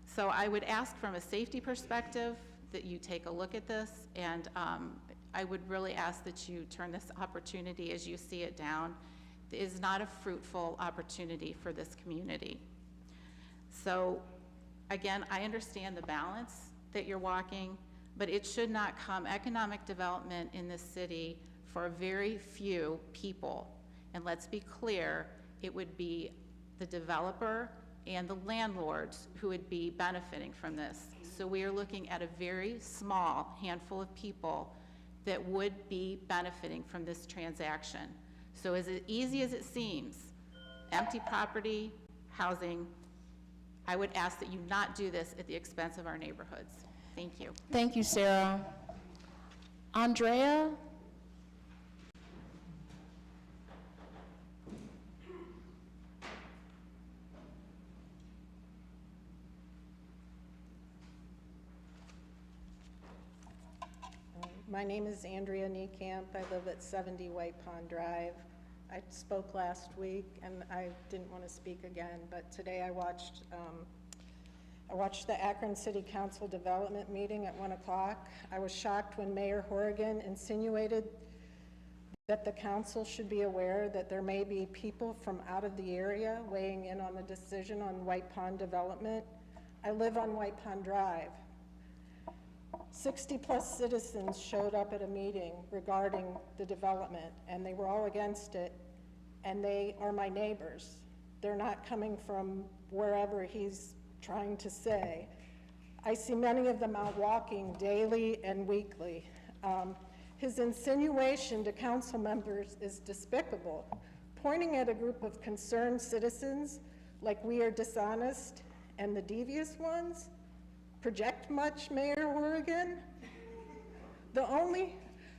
So I would ask from a safety perspective that you take a look at this, and I would really ask that you turn this opportunity as you see it down. It is not a fruitful opportunity for this community. So again, I understand the balance that you're walking, but it should not come economic development in this city for a very few people. And let's be clear, it would be the developer and the landlords who would be benefiting from this. So we are looking at a very small handful of people that would be benefiting from this transaction. So as easy as it seems, empty property, housing, I would ask that you not do this at the expense of our neighborhoods. Thank you. Thank you, Sarah. Andrea? My name is Andrea Niekamp. I live at 70 White Pond Drive. I spoke last week, and I didn't want to speak again, but today I watched the Akron City Council Development meeting at 1 o'clock. I was shocked when Mayor Horrigan insinuated that the council should be aware that there may be people from out of the area weighing in on the decision on White Pond development. I live on White Pond Drive. 60+ citizens showed up at a meeting regarding the development, and they were all against it, and they are my neighbors. They're not coming from wherever he's trying to say. I see many of them out walking daily and weekly. His insinuation to council members is despicable, pointing at a group of concerned citizens like we are dishonest and the devious ones. Project much, Mayor Horrigan? The only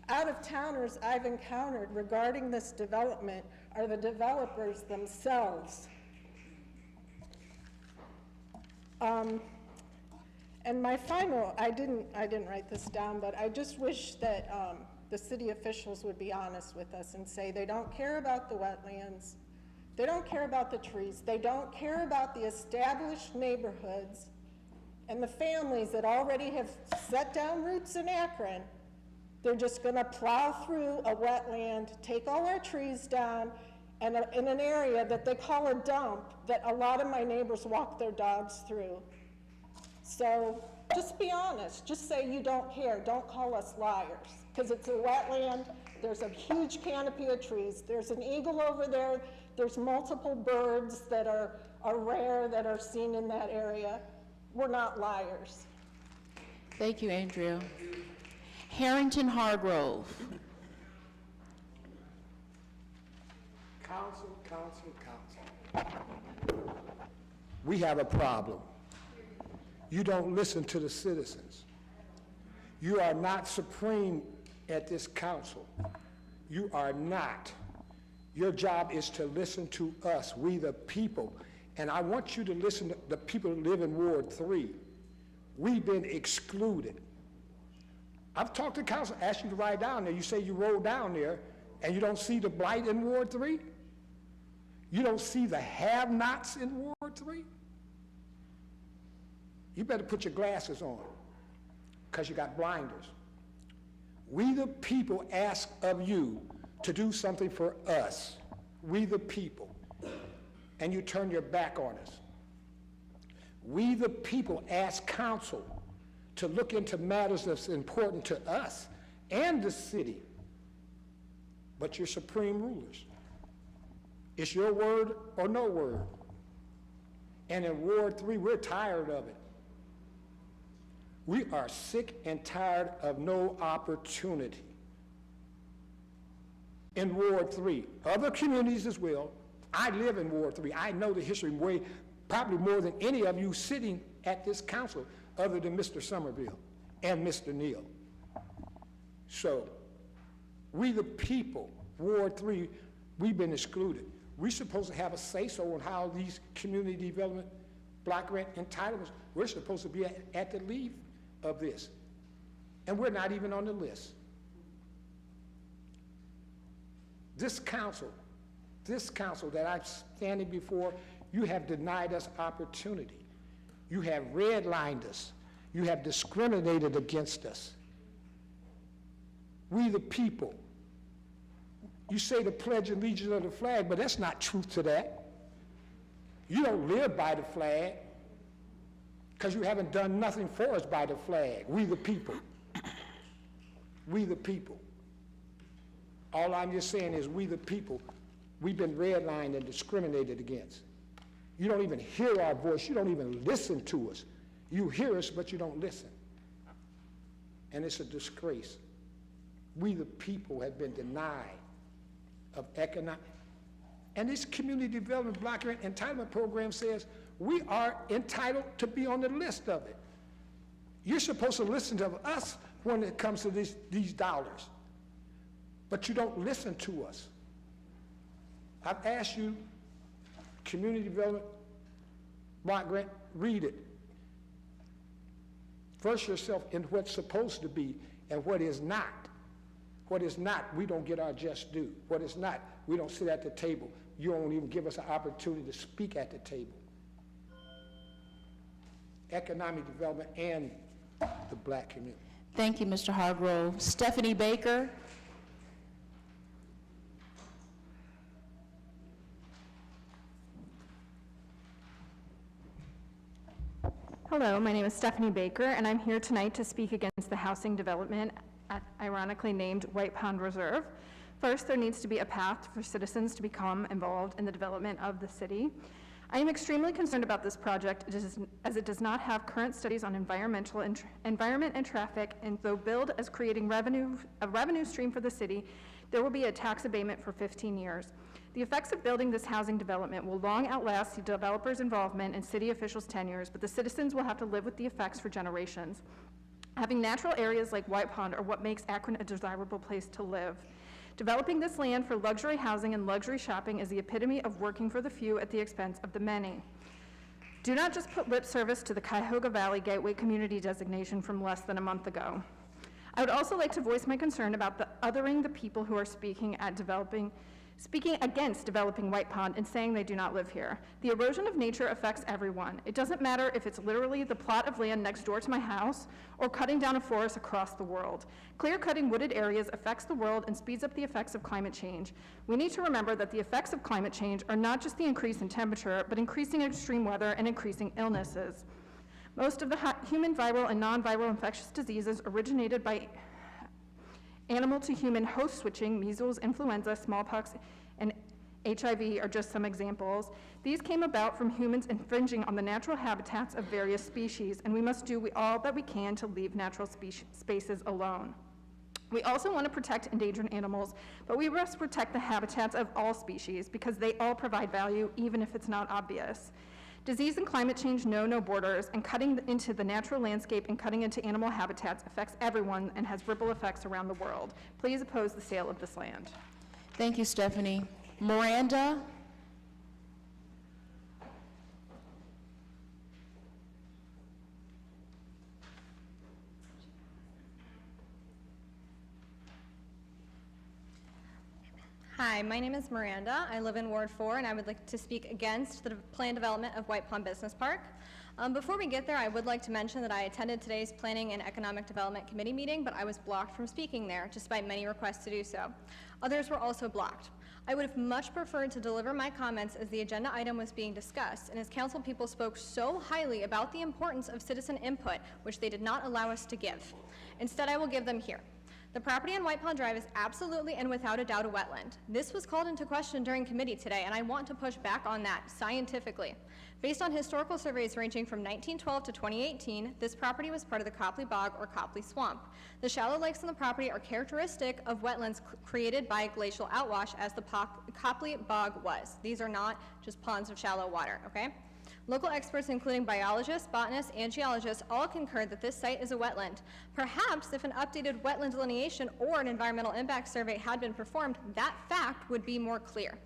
out-of-towners I've encountered regarding this development are the developers themselves. And my final, I didn't write this down, but I just wish that the city officials would be honest with us and say they don't care about the wetlands, they don't care about the trees, they don't care about the established neighborhoods and the families that already have set down roots in Akron. They're just gonna plow through a wetland, take all our trees down, and in an area that they call a dump that a lot of my neighbors walk their dogs through. So just be honest, just say you don't care, don't call us liars, because it's a wetland, there's a huge canopy of trees, there's an eagle over there, there's multiple birds that are rare that are seen in that area. We're not liars. Thank you, Andrea. Harrington Hargrove. Council. We have a problem. You don't listen to the citizens. You are not supreme at this council. You are not. Your job is to listen to us, we the people. And I want you to listen to the people who live in Ward 3. We've been excluded. I've talked to council, asked you to ride down there. You say you rode down there and you don't see the blight in Ward 3? You don't see the have-nots in Ward 3? You better put your glasses on because you got blinders. We the people ask of you to do something for us, we the people, and you turn your back on us. We the people ask council to look into matters that's important to us and the city, but you're supreme rulers. It's your word or no word. And in Ward 3, we're tired of it. We are sick and tired of no opportunity. In Ward 3, other communities as well. I live in Ward 3. I know the history way, probably more than any of you sitting at this council, other than Mr. Somerville and Mr. Neal. So, we the people, Ward 3, we've been excluded. We're supposed to have a say-so on how these community development block grant entitlements, we're supposed to be at the lead of this. And we're not even on the list. This council that I'm standing before, you have denied us opportunity. You have redlined us. You have discriminated against us. We the people. You say the Pledge of Allegiance of the flag, but that's not truth to that. You don't live by the flag because you haven't done nothing for us by the flag, we the people. We the people. All I'm just saying is we the people, we've been redlined and discriminated against. You don't even hear our voice. You don't even listen to us. You hear us, but you don't listen. And it's a disgrace. We the people have been denied of economic, and this community development block grant entitlement program says we are entitled to be on the list of it. You're supposed to listen to us when it comes to these dollars, but you don't listen to us. I've asked you, community development block grant, read it. Verse yourself in what's supposed to be and what is not. What is not, we don't get our just due. What is not, we don't sit at the table. You don't even give us an opportunity to speak at the table. Economic development and the black community. Thank you, Mr. Hargrove. Stephanie Baker. Hello, my name is Stephanie Baker, and I'm here tonight to speak against the housing development ironically named White Pond Reserve. First, there needs to be a path for citizens to become involved in the development of the city. I am extremely concerned about this project as it does not have current studies on environment and traffic, and though billed as creating a revenue stream for the city, there will be a tax abatement for 15 years. The effects of building this housing development will long outlast the developers' involvement and city officials' tenures, but the citizens will have to live with the effects for generations. Having natural areas like White Pond are what makes Akron a desirable place to live. Developing this land for luxury housing and luxury shopping is the epitome of working for the few at the expense of the many. Do not just put lip service to the Cuyahoga Valley Gateway Community designation from less than a month ago. I would also like to voice my concern about othering the people who are speaking against developing White Pond and saying they do not live here. The erosion of nature affects everyone. It doesn't matter if it's literally the plot of land next door to my house or cutting down a forest across the world. Clear-cutting wooded areas affects the world and speeds up the effects of climate change. We need to remember that the effects of climate change are not just the increase in temperature, but increasing extreme weather and increasing illnesses. Most of the human viral and non-viral infectious diseases originated by animal to human host switching, measles, influenza, smallpox, and HIV are just some examples. These came about from humans infringing on the natural habitats of various species, and we must do all that we can to leave natural spaces alone. We also want to protect endangered animals, but we must protect the habitats of all species because they all provide value, even if it's not obvious. Disease and climate change know no borders, and cutting into the natural landscape and cutting into animal habitats affects everyone and has ripple effects around the world. Please oppose the sale of this land. Thank you, Stephanie. Miranda? Hi, my name is Miranda. I live in Ward 4, and I would like to speak against the planned development of White Pond Business Park. Before we get there, I would like to mention that I attended today's Planning and Economic Development Committee meeting, but I was blocked from speaking there, despite many requests to do so. Others were also blocked. I would have much preferred to deliver my comments as the agenda item was being discussed, and as council people spoke so highly about the importance of citizen input, which they did not allow us to give. Instead, I will give them here. The property on White Pond Drive is absolutely and without a doubt a wetland. This was called into question during committee today, and I want to push back on that scientifically. Based on historical surveys ranging from 1912 to 2018, this property was part of the Copley Bog or Copley Swamp. The shallow lakes on the property are characteristic of wetlands created by glacial outwash, as the Copley Bog was. These are not just ponds of shallow water, okay? Local experts, including biologists, botanists, and geologists, all concurred that this site is a wetland. Perhaps if an updated wetland delineation or an environmental impact survey had been performed, that fact would be more clear.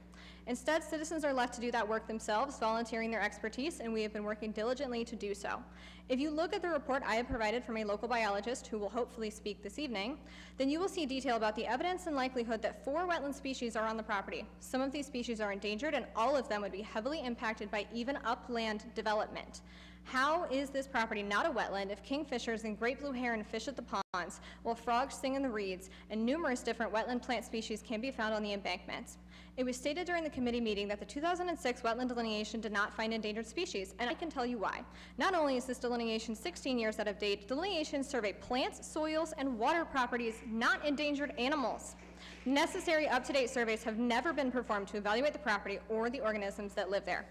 Instead, citizens are left to do that work themselves, volunteering their expertise, and we have been working diligently to do so. If you look at the report I have provided from a local biologist, who will hopefully speak this evening, then you will see detail about the evidence and likelihood that 4 wetland species are on the property. Some of these species are endangered, and all of them would be heavily impacted by even upland development. How is this property not a wetland if kingfishers and great blue heron fish at the ponds, while frogs sing in the reeds, and numerous different wetland plant species can be found on the embankments? It was stated during the committee meeting that the 2006 wetland delineation did not find endangered species, and I can tell you why. Not only is this delineation 16 years out of date, delineations survey plants, soils, and water properties, not endangered animals. Necessary up-to-date surveys have never been performed to evaluate the property or the organisms that live there.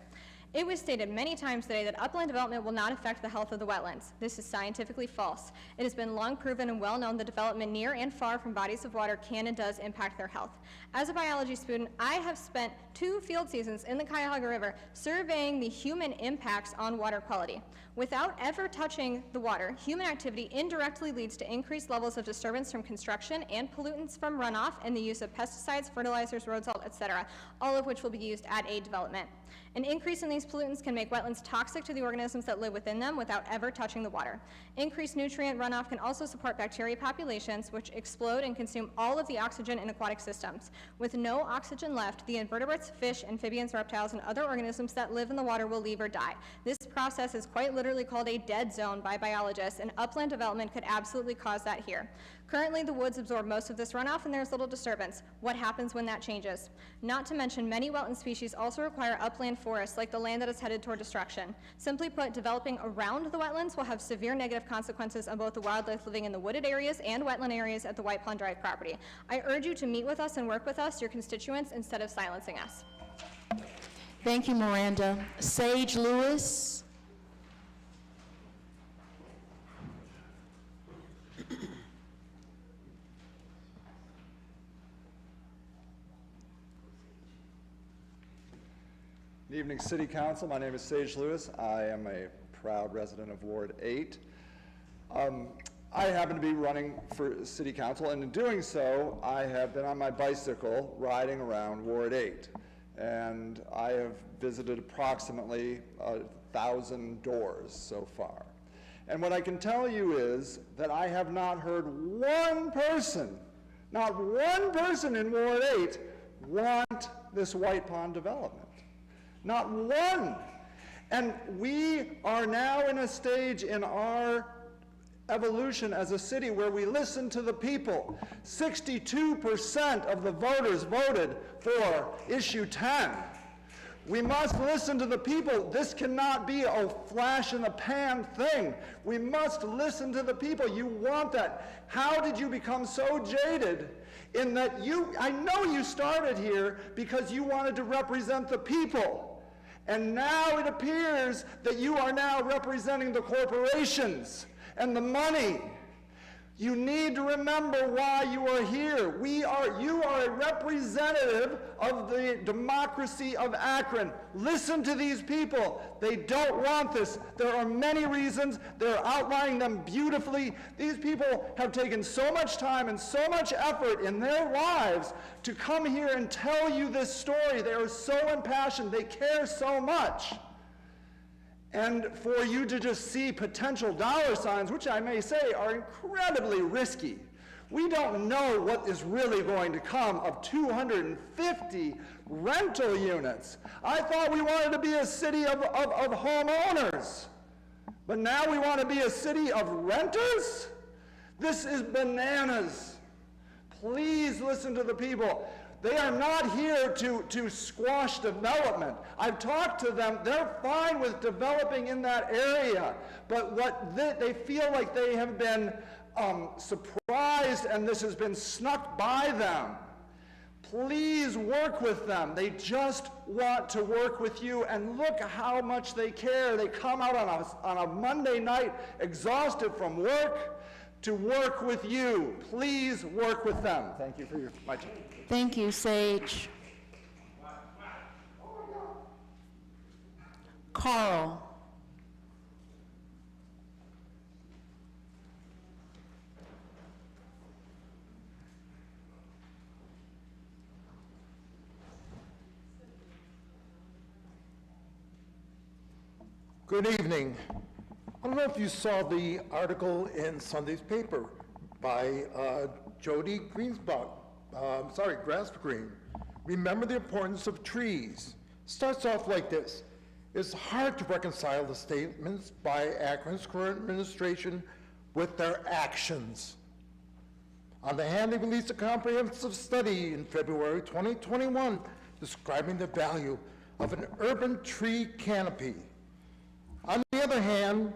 It was stated many times today that upland development will not affect the health of the wetlands. This is scientifically false. It has been long proven and well known that development near and far from bodies of water can and does impact their health. As a biology student, I have spent 2 field seasons in the Cuyahoga River surveying the human impacts on water quality. Without ever touching the water, human activity indirectly leads to increased levels of disturbance from construction and pollutants from runoff and the use of pesticides, fertilizers, road salt, etc., all of which will be used at aid development. An increase in these pollutants can make wetlands toxic to the organisms that live within them without ever touching the water. Increased nutrient runoff can also support bacteria populations, which explode and consume all of the oxygen in aquatic systems. With no oxygen left, the invertebrates, fish, amphibians, reptiles, and other organisms that live in the water will leave or die. This process is quite literally called a dead zone by biologists, and upland development could absolutely cause that here. Currently, the woods absorb most of this runoff and there's little disturbance. What happens when that changes? Not to mention, many wetland species also require upland forests, like the land that is headed toward destruction. Simply put, developing around the wetlands will have severe negative consequences on both the wildlife living in the wooded areas and wetland areas at the White Pond Drive property. I urge you to meet with us and work with us, your constituents, instead of silencing us. Thank you, Miranda. Sage Lewis. Good evening, City Council. My name is Sage Lewis. I am a proud resident of Ward 8. I happen to be running for City Council, and in doing so, I have been on my bicycle riding around Ward 8. And I have visited approximately 1,000 doors so far. And what I can tell you is that I have not heard one person, not one person in Ward 8 want this White Pond development. Not one. And we are now in a stage in our evolution as a city where we listen to the people. 62% of the voters voted for issue 10. We must listen to the people. This cannot be a flash in the pan thing. We must listen to the people. You want that. How did you become so jaded in that I know you started here because you wanted to represent the people. And now it appears that you are now representing the corporations and the money. You need to remember why you are here. You are a representative of the democracy of Akron. Listen to these people. They don't want this. There are many reasons. They're outlining them beautifully. These people have taken so much time and so much effort in their lives to come here and tell you this story. They are so impassioned. They care so much. And for you to just see potential dollar signs, which I may say are incredibly risky. We don't know what is really going to come of 250 rental units. I thought we wanted to be a city of homeowners, but now we want to be a city of renters? This is bananas. Please listen to the people. They are not here to squash development. I've talked to them. They're fine with developing in that area, but they feel like they have been surprised and this has been snuck by them. Please work with them. They just want to work with you, and look how much they care. They come out on a Monday night exhausted from work to work with you. Please work with them. Thank you for my time. Thank you, Sage. Carl. Good evening. I don't know if you saw the article in Sunday's paper by Jody Grass Green. Remember the importance of trees. Starts off like this. It's hard to reconcile the statements by Akron's current administration with their actions. On the hand, they released a comprehensive study in February 2021 describing the value of an urban tree canopy. On the other hand,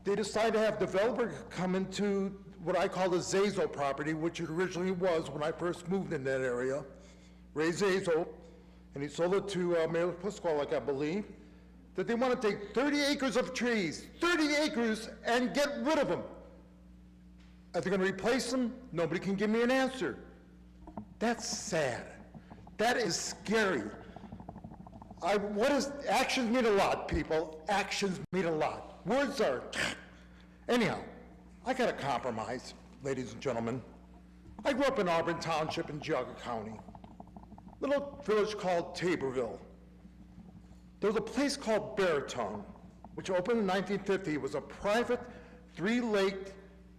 they decided to have developers come into what I call the Zazo property, which it originally was when I first moved in that area. Ray Zazo, and he sold it to Mayor Pasquale, I believe, that they want to take 30 acres of trees, 30 acres, and get rid of them. Are they going to replace them? Nobody can give me an answer. That's sad. That is scary. Actions mean a lot, people. Actions mean a lot. Words are, anyhow, I got a compromise, ladies and gentlemen. I grew up in Auburn Township in Geauga County, little village called Taborville. There was a place called Baritone, which opened in 1950. It was a private three-lake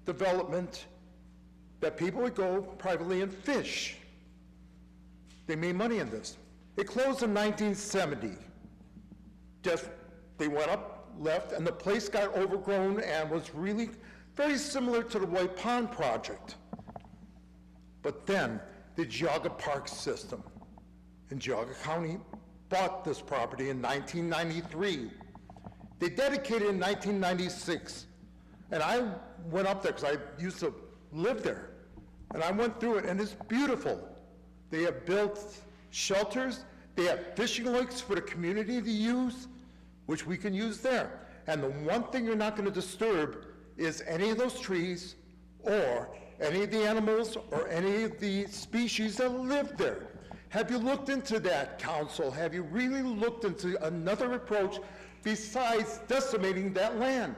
development that people would go privately and fish. They made money in this. It closed in 1970. They went up, left, and the place got overgrown and was really very similar to the White Pond project. But then the Geauga Park system in Geauga County bought this property in 1993. They dedicated it in 1996. And I went up there because I used to live there. And I went through it, and it's beautiful. They have built shelters. They have fishing lakes for the community to use, which we can use there. And the one thing you're not going to disturb is any of those trees or any of the animals or any of the species that live there. Have you looked into that, council? Have you really looked into another approach besides decimating that land?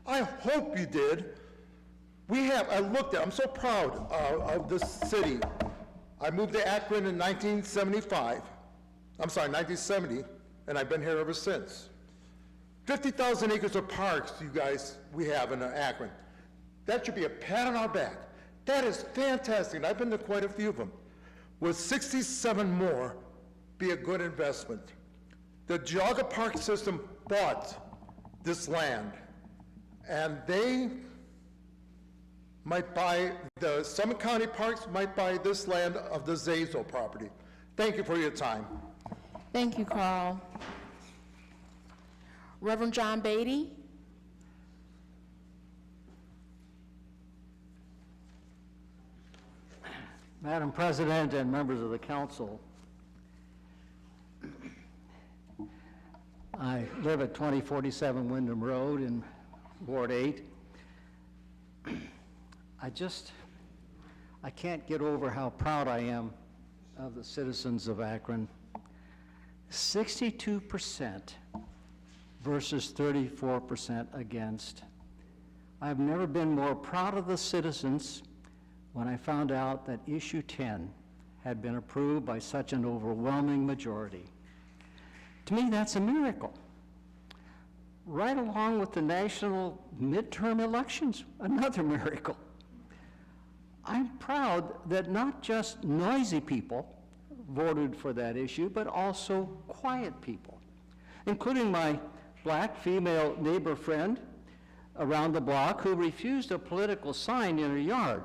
I hope you did. I'm so proud of this city. I moved to Akron in 1970, and I've been here ever since. 50,000 acres of parks, you guys, we have in Akron. That should be a pat on our back. That is fantastic, and I've been to quite a few of them. Will 67 more be a good investment? The Geauga Park system bought this land, and they might buy, the Summit County Parks might buy this land of the Zazo property. Thank you for your time. Thank you, Carl. Reverend John Beatty. Madam President and members of the council, I live at 2047 Wyndham Road in Ward 8. I can't get over how proud I am of the citizens of Akron. 62% versus 34% against. I've never been more proud of the citizens when I found out that issue 10 had been approved by such an overwhelming majority. To me, that's a miracle. Right along with the national midterm elections, another miracle. I'm proud that not just noisy people voted for that issue, but also quiet people, including my black female neighbor friend around the block who refused a political sign in her yard,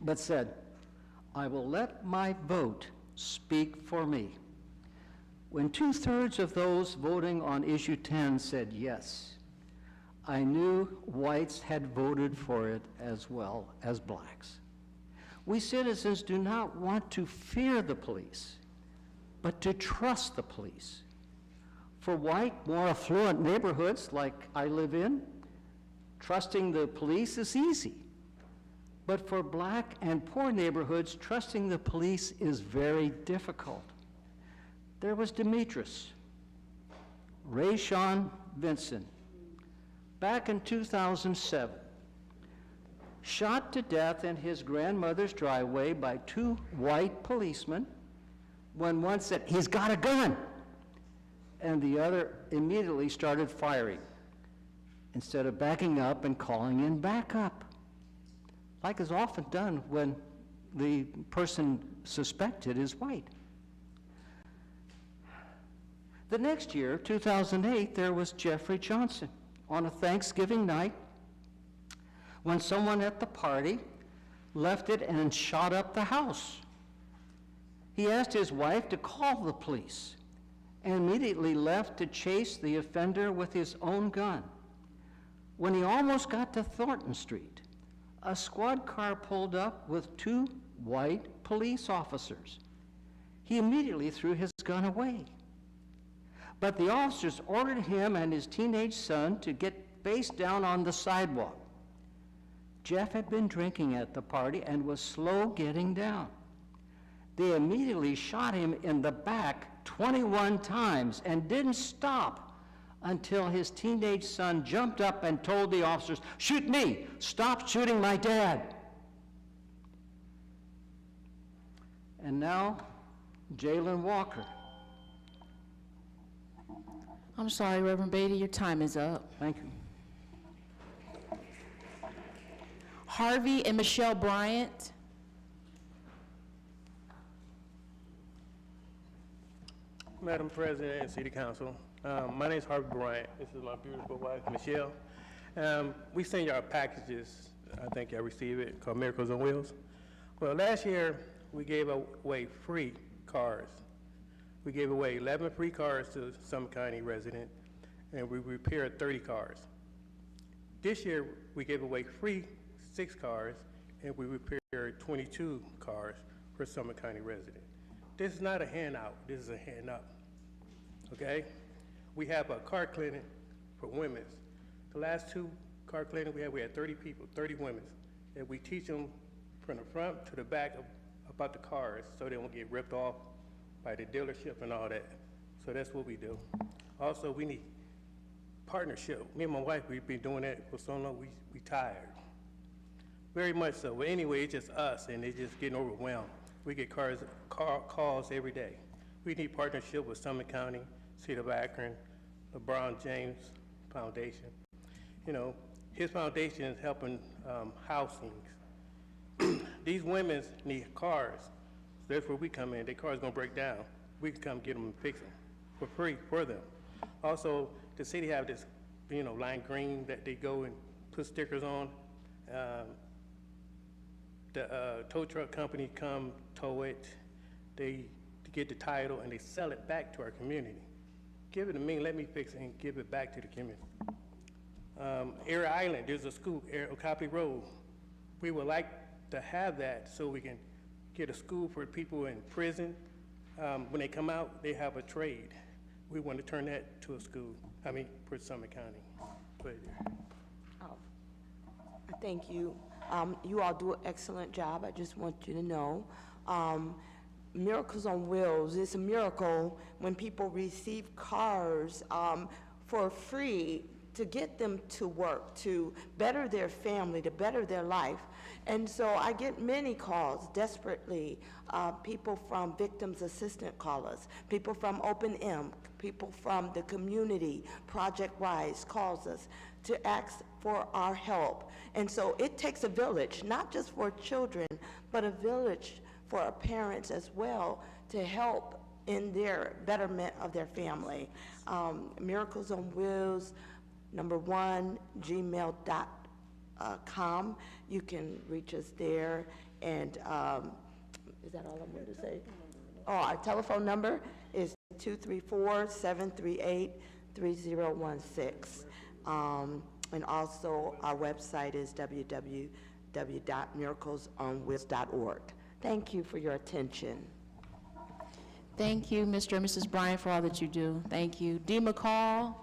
but said, "I will let my vote speak for me." When 2/3 of those voting on issue 10 said yes, I knew whites had voted for it as well as blacks. We citizens do not want to fear the police, but to trust the police. For white, more affluent neighborhoods like I live in, trusting the police is easy. But for black and poor neighborhoods, trusting the police is very difficult. There was Demetrius, Ray Sean Vincent, back in 2007, shot to death in his grandmother's driveway by 2 white policemen when one said, "He's got a gun," and the other immediately started firing instead of backing up and calling in backup, like is often done when the person suspected is white. The next year, 2008, there was Jeffrey Johnson on a Thanksgiving night when someone at the party left it and shot up the house. He asked his wife to call the police and immediately left to chase the offender with his own gun. When he almost got to Thornton Street, a squad car pulled up with 2 white police officers. He immediately threw his gun away. But the officers ordered him and his teenage son to get face down on the sidewalk. Jeff had been drinking at the party and was slow getting down. They immediately shot him in the back 21 times and didn't stop until his teenage son jumped up and told the officers, "Shoot me! Stop shooting my dad!" And now, Jalen Walker. I'm sorry, Reverend Beatty, your time is up. Thank you. Harvey and Michelle Bryant. Madam President and City Council, my name is Harvey Bryant. This is my beautiful wife, Michelle. We send y'all packages. I think y'all receive it, called Miracles on Wheels. Well, last year, we gave away free cars. We gave away 11 free cars to Summit County resident, and we repaired 30 cars. This year, we gave away free 6 cars, and we repaired 22 cars for Summit County resident. This is not a handout, this is a hand up, okay? We have a car clinic for women. The last 2 car clinics we had 30 people, 30 women, and we teach them from the front to the back about the cars so they won't get ripped off by the dealership and all that. So that's what we do. Also, we need partnership. Me and my wife, we've been doing that for so long, we tired. Very much so. But anyway, it's just us, and it's just getting overwhelmed. We get calls every day. We need partnership with Summit County, City of Akron, LeBron James Foundation. You know, his foundation is helping housings. These women need cars. So that's where we come in. Their car's gonna break down. We can come get them and fix them for free for them. Also, the city have this, lime green that they go and put stickers on. The tow truck company come tow it. They get the title and they sell it back to our community. Give it to me, let me fix it and give it back to the community. Air Island, there's a school, Okapi Road. We would like to have that so we can get a school for people in prison. When they come out, they have a trade. We want to turn that to a school, for Summit County. Thank you. You all do an excellent job. I just want you to know. Miracles on Wheels, it's a miracle when people receive cars for free to get them to work, to better their family, to better their life. And so I get many calls desperately. People from Victims Assistant call us, people from Open M, people from the community, Project Rise calls us to ask for our help. And so it takes a village, not just for children, but a village for our parents as well to help in their betterment of their family. Miracles on Wheels, #1, gmail.com. You can reach us there. And is that all I'm going to say? Oh, our telephone number is 234-738-3016. And also our website is www.miraclesonwheels.org. Thank you for your attention. Thank you, Mr. and Mrs. Bryant, for all that you do. Thank you. Dee McCall.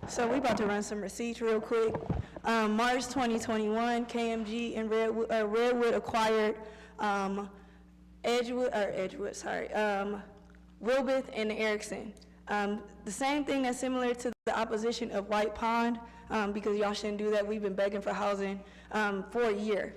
So we about to run some receipts real quick. March 2021, KMG and Redwood acquired Wilbeth and Erickson. The same thing that's similar to the opposition of White Pond, because y'all shouldn't do that. We've been begging for housing for a year,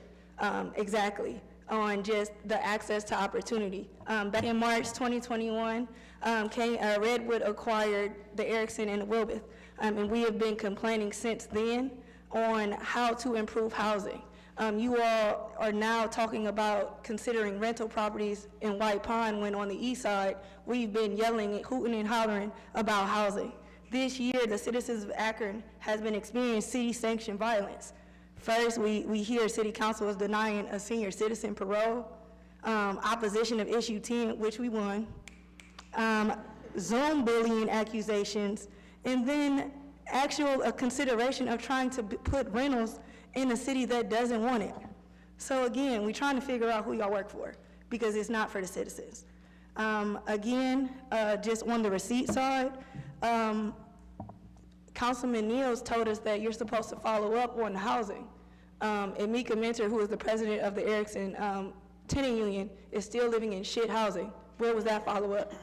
exactly, on just the access to opportunity. Back in March 2021, Redwood acquired the Erickson and the Wilbeth, and we have been complaining since then on how to improve housing. You all are now talking about considering rental properties in White Pond when on the east side, we've been yelling, hooting and hollering about housing. This year, the citizens of Akron has been experiencing city-sanctioned violence. First, we hear City Council is denying a senior citizen parole, opposition of issue 10, which we won, Zoom bullying accusations, and then actual consideration of trying to put rentals in a city that doesn't want it. So again, we're trying to figure out who y'all work for, because it's not for the citizens. Again, just on the receipt side, Councilman Niels told us that you're supposed to follow up on the housing. And Mika Mentor, who is the president of the Erickson Tenant Union, is still living in shit housing. Where was that follow-up?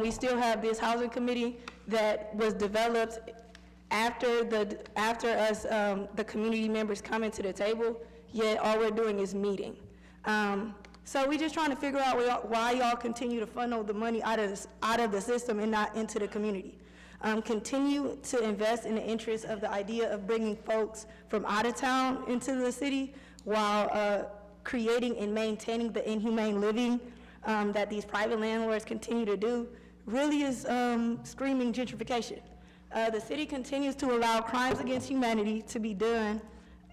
We still have this housing committee that was developed after us, the community members coming to the table, yet all we're doing is meeting. So we're just trying to figure out why y'all continue to funnel the money out of the system and not into the community. Continue to invest in the interest of the idea of bringing folks from out of town into the city while creating and maintaining the inhumane living that these private landlords continue to do really is screaming gentrification. The city continues to allow crimes against humanity to be done,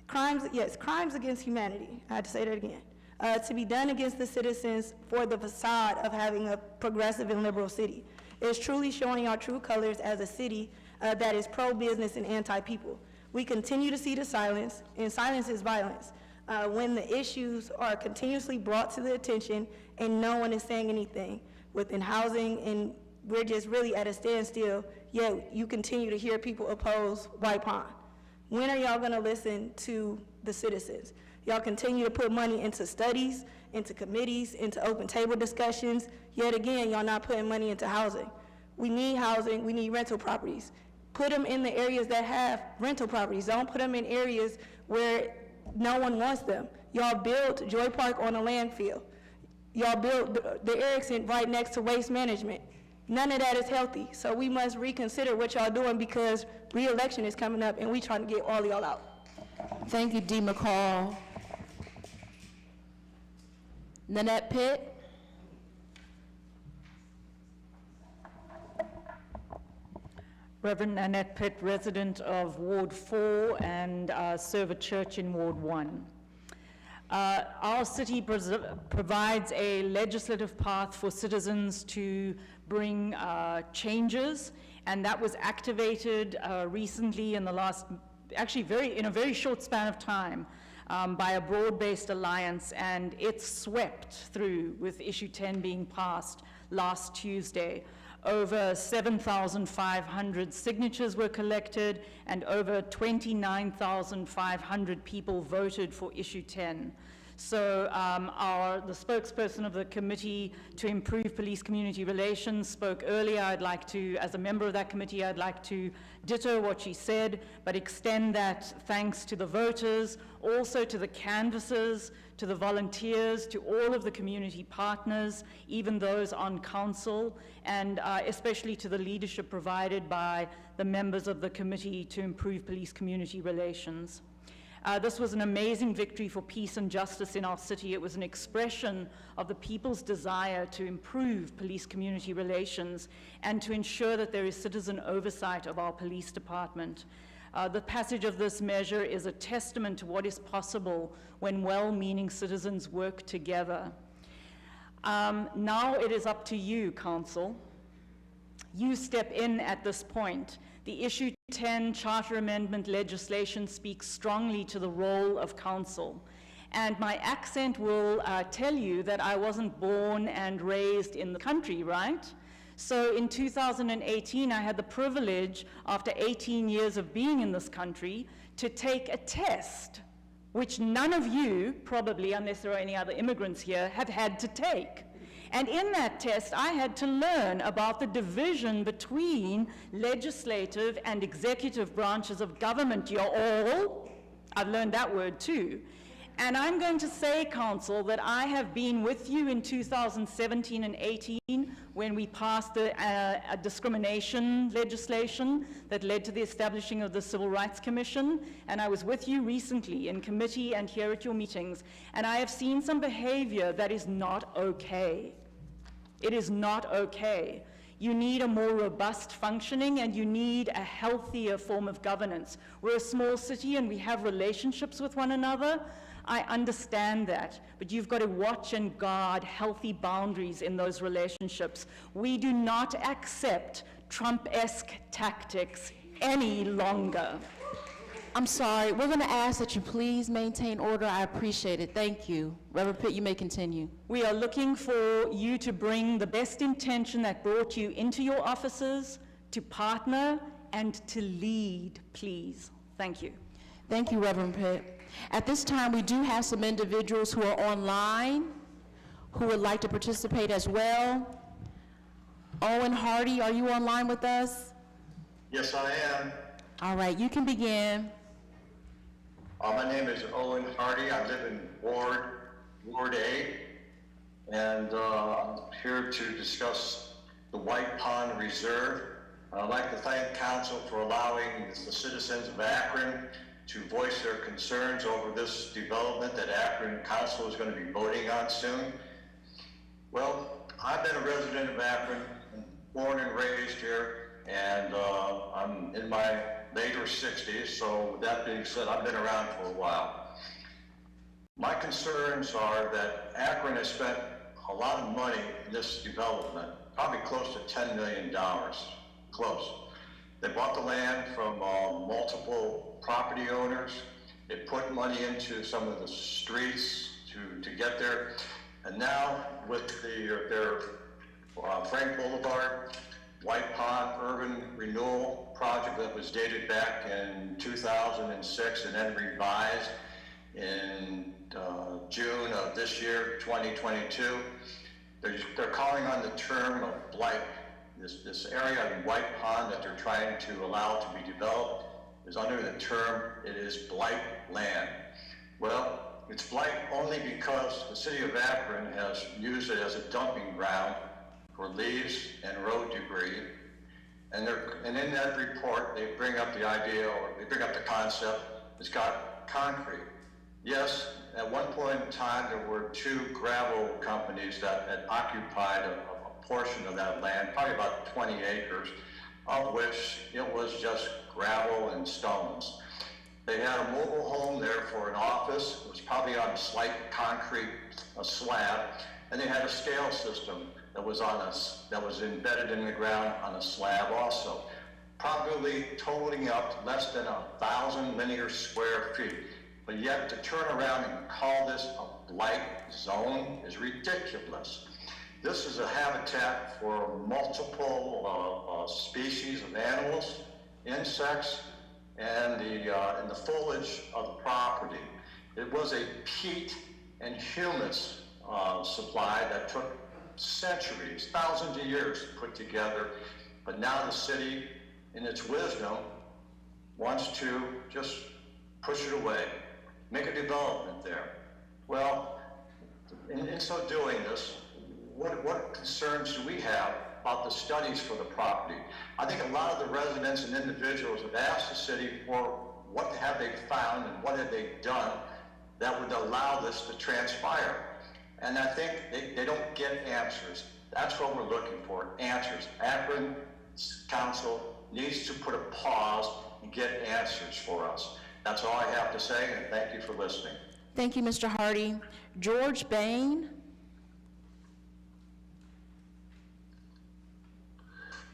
crimes against humanity, I had to say that again, to be done against the citizens for the facade of having a progressive and liberal city. It's truly showing our true colors as a city that is pro-business and anti-people. We continue to see the silence, and silence is violence. When the issues are continuously brought to the attention and no one is saying anything within housing, and we're just really at a standstill, yet you continue to hear people oppose White Pond. When are y'all gonna listen to the citizens? Y'all continue to put money into studies, into committees, into open table discussions, yet again, y'all not putting money into housing. We need housing, we need rental properties. Put them in the areas that have rental properties. Don't put them in areas where no one wants them. Y'all built Joy Park on a landfill. Y'all built the Erickson right next to waste management. None of that is healthy, so we must reconsider what y'all doing because re-election is coming up and we trying to get all y'all out. Thank you, D. McCall. Nanette Pitt. Reverend Nanette Pitt, resident of Ward 4 and serve a church in Ward 1. Our city provides a legislative path for citizens to bring changes, and that was activated recently in the last, actually in a very short span of time by a broad-based alliance, and it swept through with issue 10 being passed last Tuesday. Over 7,500 signatures were collected and over 29,500 people voted for issue 10. So the spokesperson of the Committee to Improve Police Community Relations spoke earlier. I'd like to, as a member of that committee, I'd like to ditto what she said, but extend that thanks to the voters, also to the canvassers, to the volunteers, to all of the community partners, even those on council, and especially to the leadership provided by the members of the Committee to Improve Police Community Relations. This was an amazing victory for peace and justice in our city. It was an expression of the people's desire to improve police community relations and to ensure that there is citizen oversight of our police department. The passage of this measure is a testament to what is possible when well-meaning citizens work together. Now it is up to you, Council. You step in at this point. The issue 10 charter amendment legislation speaks strongly to the role of council. And my accent will tell you that I wasn't born and raised in the country, right? So in 2018, I had the privilege, after 18 years of being in this country, to take a test, which none of you, probably, unless there are any other immigrants here, have had to take. And in that test, I had to learn about the division between legislative and executive branches of government. You're all, I've learned that word too. And I'm going to say, Council, that I have been with you in 2017 and 18 when we passed the discrimination legislation that led to the establishing of the Civil Rights Commission. And I was with you recently in committee and here at your meetings. And I have seen some behavior that is not okay. It is not okay. You need a more robust functioning and you need a healthier form of governance. We're a small city and we have relationships with one another. I understand that, but you've got to watch and guard healthy boundaries in those relationships. We do not accept Trump-esque tactics any longer. I'm sorry, we're going to ask that you please maintain order. I appreciate it. Thank you. Reverend Pitt, you may continue. We are looking for you to bring the best intention that brought you into your offices, to partner, and to lead, please. Thank you. Thank you, Reverend Pitt. At this time, we do have some individuals who are online who would like to participate as well. Owen Hardy, are you online with us? Yes, I am. All right, you can begin. My name is Owen Hardy. I live in Ward 8, and I'm here to discuss the White Pond Reserve. I'd like to thank Council for allowing the citizens of Akron to voice their concerns over this development that Akron Council is going to be voting on soon. Well, I've been a resident of Akron, born and raised here, and I'm in my later 60s, so with that being said, I've been around for a while. My concerns are that Akron has spent a lot of money in this development, probably close to $10 million, close. They bought the land from multiple property owners. They put money into some of the streets to get there. And now with their Frank Boulevard, White Pond Urban Renewal Project that was dated back in 2006 and then revised in June of this year, 2022. They're calling on the term of blight. This area in White Pond that they're trying to allow to be developed is under the term, it is blight land. Well, it's blight only because the city of Akron has used it as a dumping ground for leaves and road debris. And in that report, they bring up the idea, or they bring up the concept, it's got concrete. Yes, at one point in time, there were 2 gravel companies that had occupied a portion of that land, probably about 20 acres, of which it was just gravel and stones. They had a mobile home there for an office. It was probably on a slight concrete slab, and they had a scale system that was embedded in the ground on a slab also, probably totaling up less than 1,000 linear square feet. But yet to turn around and call this a blight zone is ridiculous. This is a habitat for multiple species of animals, insects, and the foliage of the property. It was a peat and humus supply that took centuries, thousands of years to put together, but now the city, in its wisdom, wants to just push it away, make a development there. Well, in so doing this, what concerns do we have about the studies for the property? I think a lot of the residents and individuals have asked the city for what have they found and what have they done that would allow this to transpire. And I think they don't get answers. That's what we're looking for, answers. Akron Council needs to put a pause and get answers for us. That's all I have to say, and thank you for listening. Thank you, Mr. Hardy. George Bain.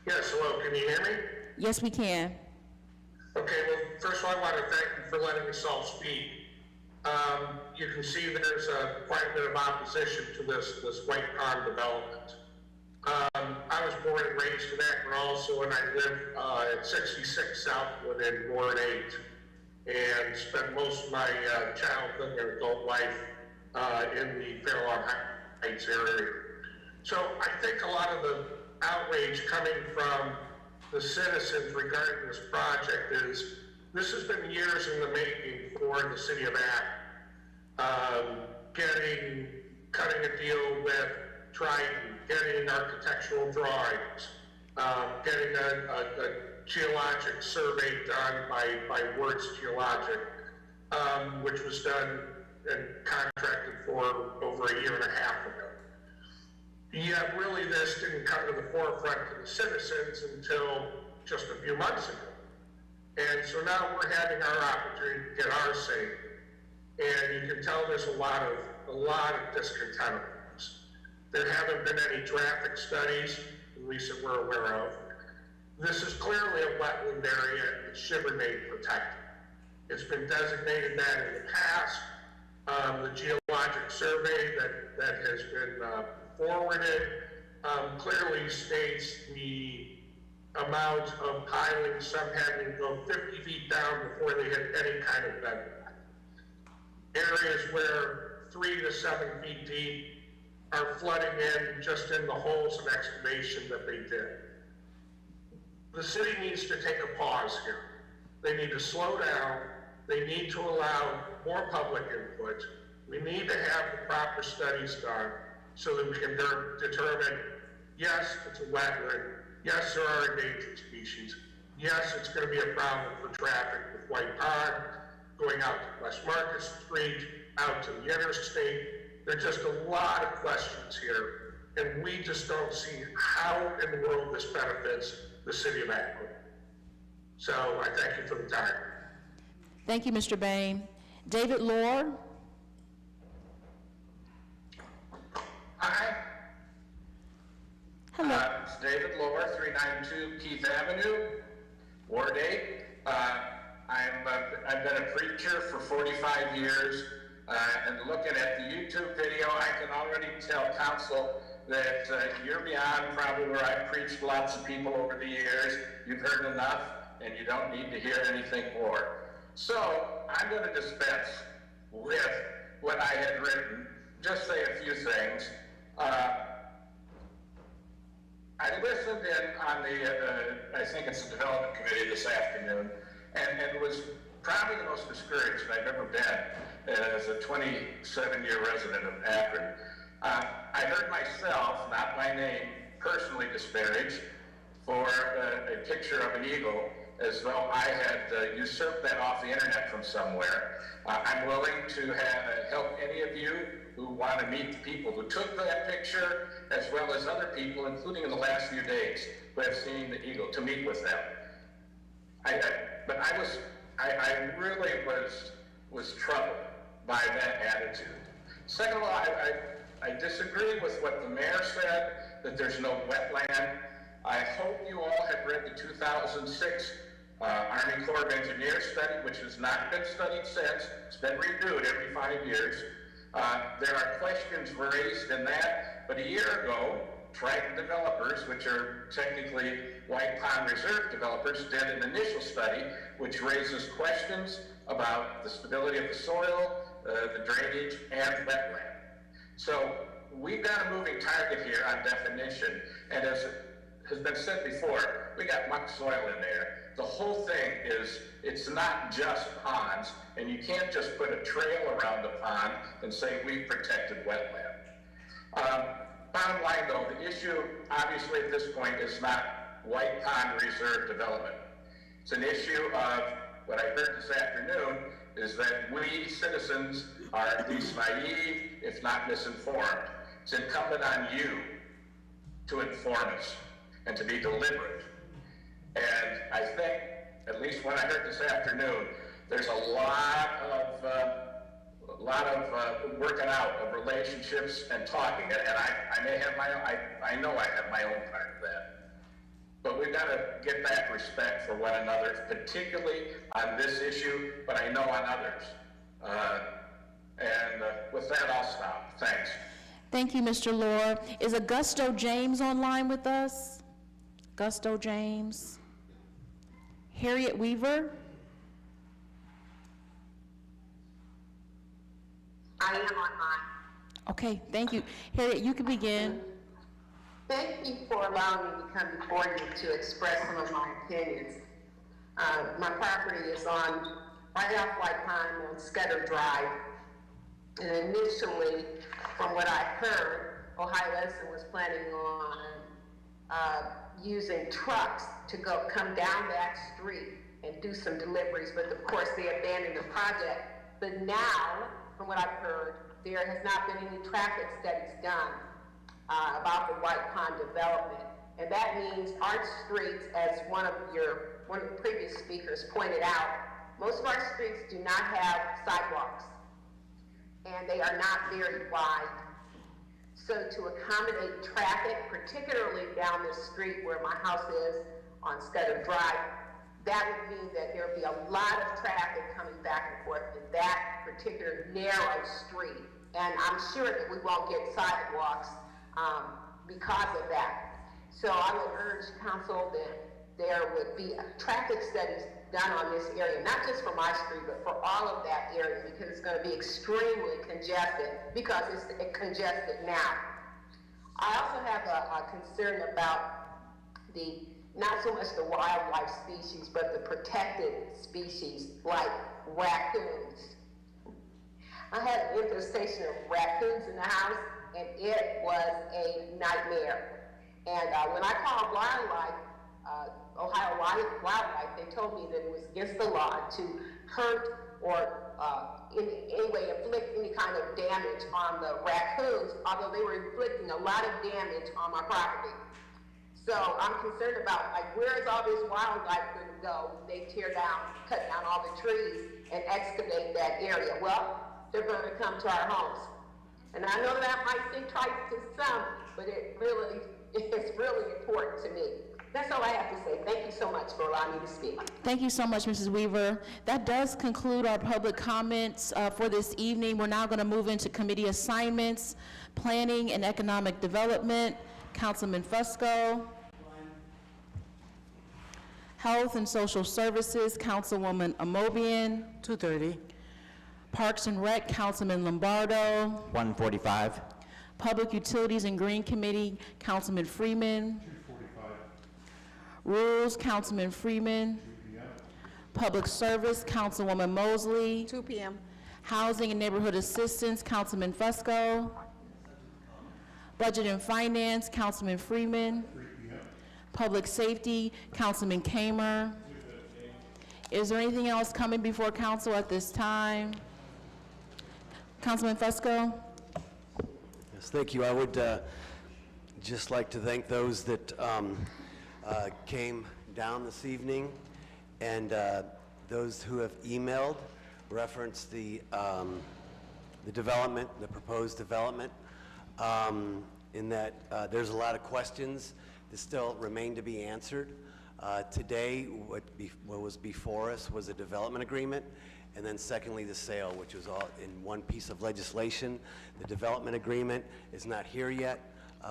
Yes, hello, can you hear me? Yes, we can. Okay, well, first of all, I want to thank you for letting us all speak. You can see there's quite a bit of opposition to this White Pond development. I was born and raised in Akron also, and I live at 66 Southwood in Ward 8, and spent most of my childhood and adult life in the Fairlawn Heights area. So I think a lot of the outrage coming from the citizens regarding this project is, this has been years in the making for the city of Akron. cutting a deal with Triton, getting architectural drawings, getting a geologic survey done by Words Geologic, which was done and contracted for over a year and a half ago. Yet really this didn't come to the forefront to the citizens until just a few months ago. And so now we're having our opportunity to get our say. And you can tell there's a lot of discontent of this. There haven't been any traffic studies, at least that we're aware of. This is clearly a wetland area that should remain protected. It's been designated that in the past. The geologic survey that has been forwarded clearly states the amount of piling, some having to go 50 feet down before they hit any kind of bedrock. Areas where 3 to 7 feet deep are flooding in just in the holes of excavation that they did. The city needs to take a pause here. They need to slow down. They need to allow more public input. We need to have the proper studies done so that we can determine, yes, it's a wetland. Yes, there are endangered species. Yes, it's going to be a problem for traffic with White Pond, going out to West Market Street, out to the interstate. There's just a lot of questions here, and we just don't see how in the world this benefits the city of Akron. So I thank you for the time. Thank you, Mr. Bain. David Lohr. Hi. Hello. It's David Lohr, 392 Keith Avenue, Ward 8. I've been a preacher for 45 years, and looking at the YouTube video, I can already tell council that you're beyond probably where I've preached lots of people over the years. You've heard enough, and you don't need to hear anything more. So I'm going to dispense with what I had written, just say a few things. I listened in on the, I think it's the Development Committee this afternoon, and was probably the most discouraged I've ever been as a 27-year resident of Akron. I heard myself, not my name, personally disparaged for a picture of an eagle as though I had usurped that off the internet from somewhere. I'm willing to help any of you who want to meet the people who took that picture, as well as other people, including in the last few days, who have seen the eagle, to meet with them. But I really was troubled by that attitude. Second of all, I disagree with what the mayor said, that there's no wetland. I hope you all have read the 2006 Army Corps of Engineers study, which has not been studied since. It's been renewed every 5 years. There are questions raised in that, but a year ago, Triton developers, which are technically White Pond Reserve developers, did an initial study which raises questions about the stability of the soil, the drainage, and wetland. So we've got a moving target here on definition, and as has been said before, we got much soil in there. The whole thing is, it's not just ponds, and you can't just put a trail around the pond and say we've protected wetland. Bottom line though, the issue obviously at this point is not White Pond Reserve development. It's an issue of what I heard this afternoon is that we citizens are at least naive, if not misinformed. It's incumbent on you to inform us and to be deliberate. And I think, at least what I heard this afternoon, there's a lot of working out of relationships and talking, and I may have my own, I know I have my own part of that. But we've got to get back respect for one another, particularly on this issue, but I know on others. With that, I'll stop. Thanks. Thank you, Mr. Lohr. Is Augusto James online with us? Augusto James. Harriet Weaver. I am online. Okay, thank you. Harriet, you can begin. Thank you for allowing me to come before you to express some of my opinions. My property is on right off White Pine on Scudder Drive. And initially, from what I heard, Ohio Edison was planning on using trucks to come down that street and do some deliveries, but of course they abandoned the project. But now, from what I've heard, there has not been any traffic studies done about the White Pond development. And that means our streets, as one of the previous speakers pointed out, most of our streets do not have sidewalks, and they are not very wide. So to accommodate traffic, particularly down this street where my house is on Scudder Drive, that would mean that there would be a lot of traffic coming back and forth in that particular narrow street. And I'm sure that we won't get sidewalks because of that. So I would urge council that there would be traffic studies done on this area, not just for my street, but for all of that area, because it's going to be extremely congested, because it's congested now. I also have a concern about not so much the wildlife species, but the protected species like raccoons. I had an infestation of raccoons in the house, and it was a nightmare. And when I called Ohio Wildlife, they told me that it was against the law to hurt or in any way inflict any kind of damage on the raccoons, although they were inflicting a lot of damage on my property. So I'm concerned about, like, where is all this wildlife going to go when they cut down all the trees and excavate that area? Well, they're going to come to our homes. And I know that might seem trite to some, but it's really important to me. That's all I have to say. Thank you so much for allowing me to speak. Thank you so much, Mrs. Weaver. That does conclude our public comments for this evening. We're now going to move into committee assignments, planning and economic development. Councilman Fusco. Health and Social Services, Councilwoman Amobian. 2:30. Parks and Rec, Councilman Lombardo. 1:45. Public Utilities and Green Committee, Councilman Freeman. 2:45. Rules, Councilman Freeman. 2 p.m. Public Service, Councilwoman Mosley. 2 p.m. Housing and Neighborhood Assistance, Councilman Fusco. Budget and Finance, Councilman Freeman. 3 p.m. Public Safety, Councilman Kamer. 2:15. Is there anything else coming before council at this time? Councilman Fusco? Yes, thank you. I would just like to thank those that came down this evening, and those who have emailed, referenced the development, the proposed development, in that there's a lot of questions that still remain to be answered. Today, what was before us was a development agreement, and then secondly, the sale, which was all in one piece of legislation. The development agreement is not here yet.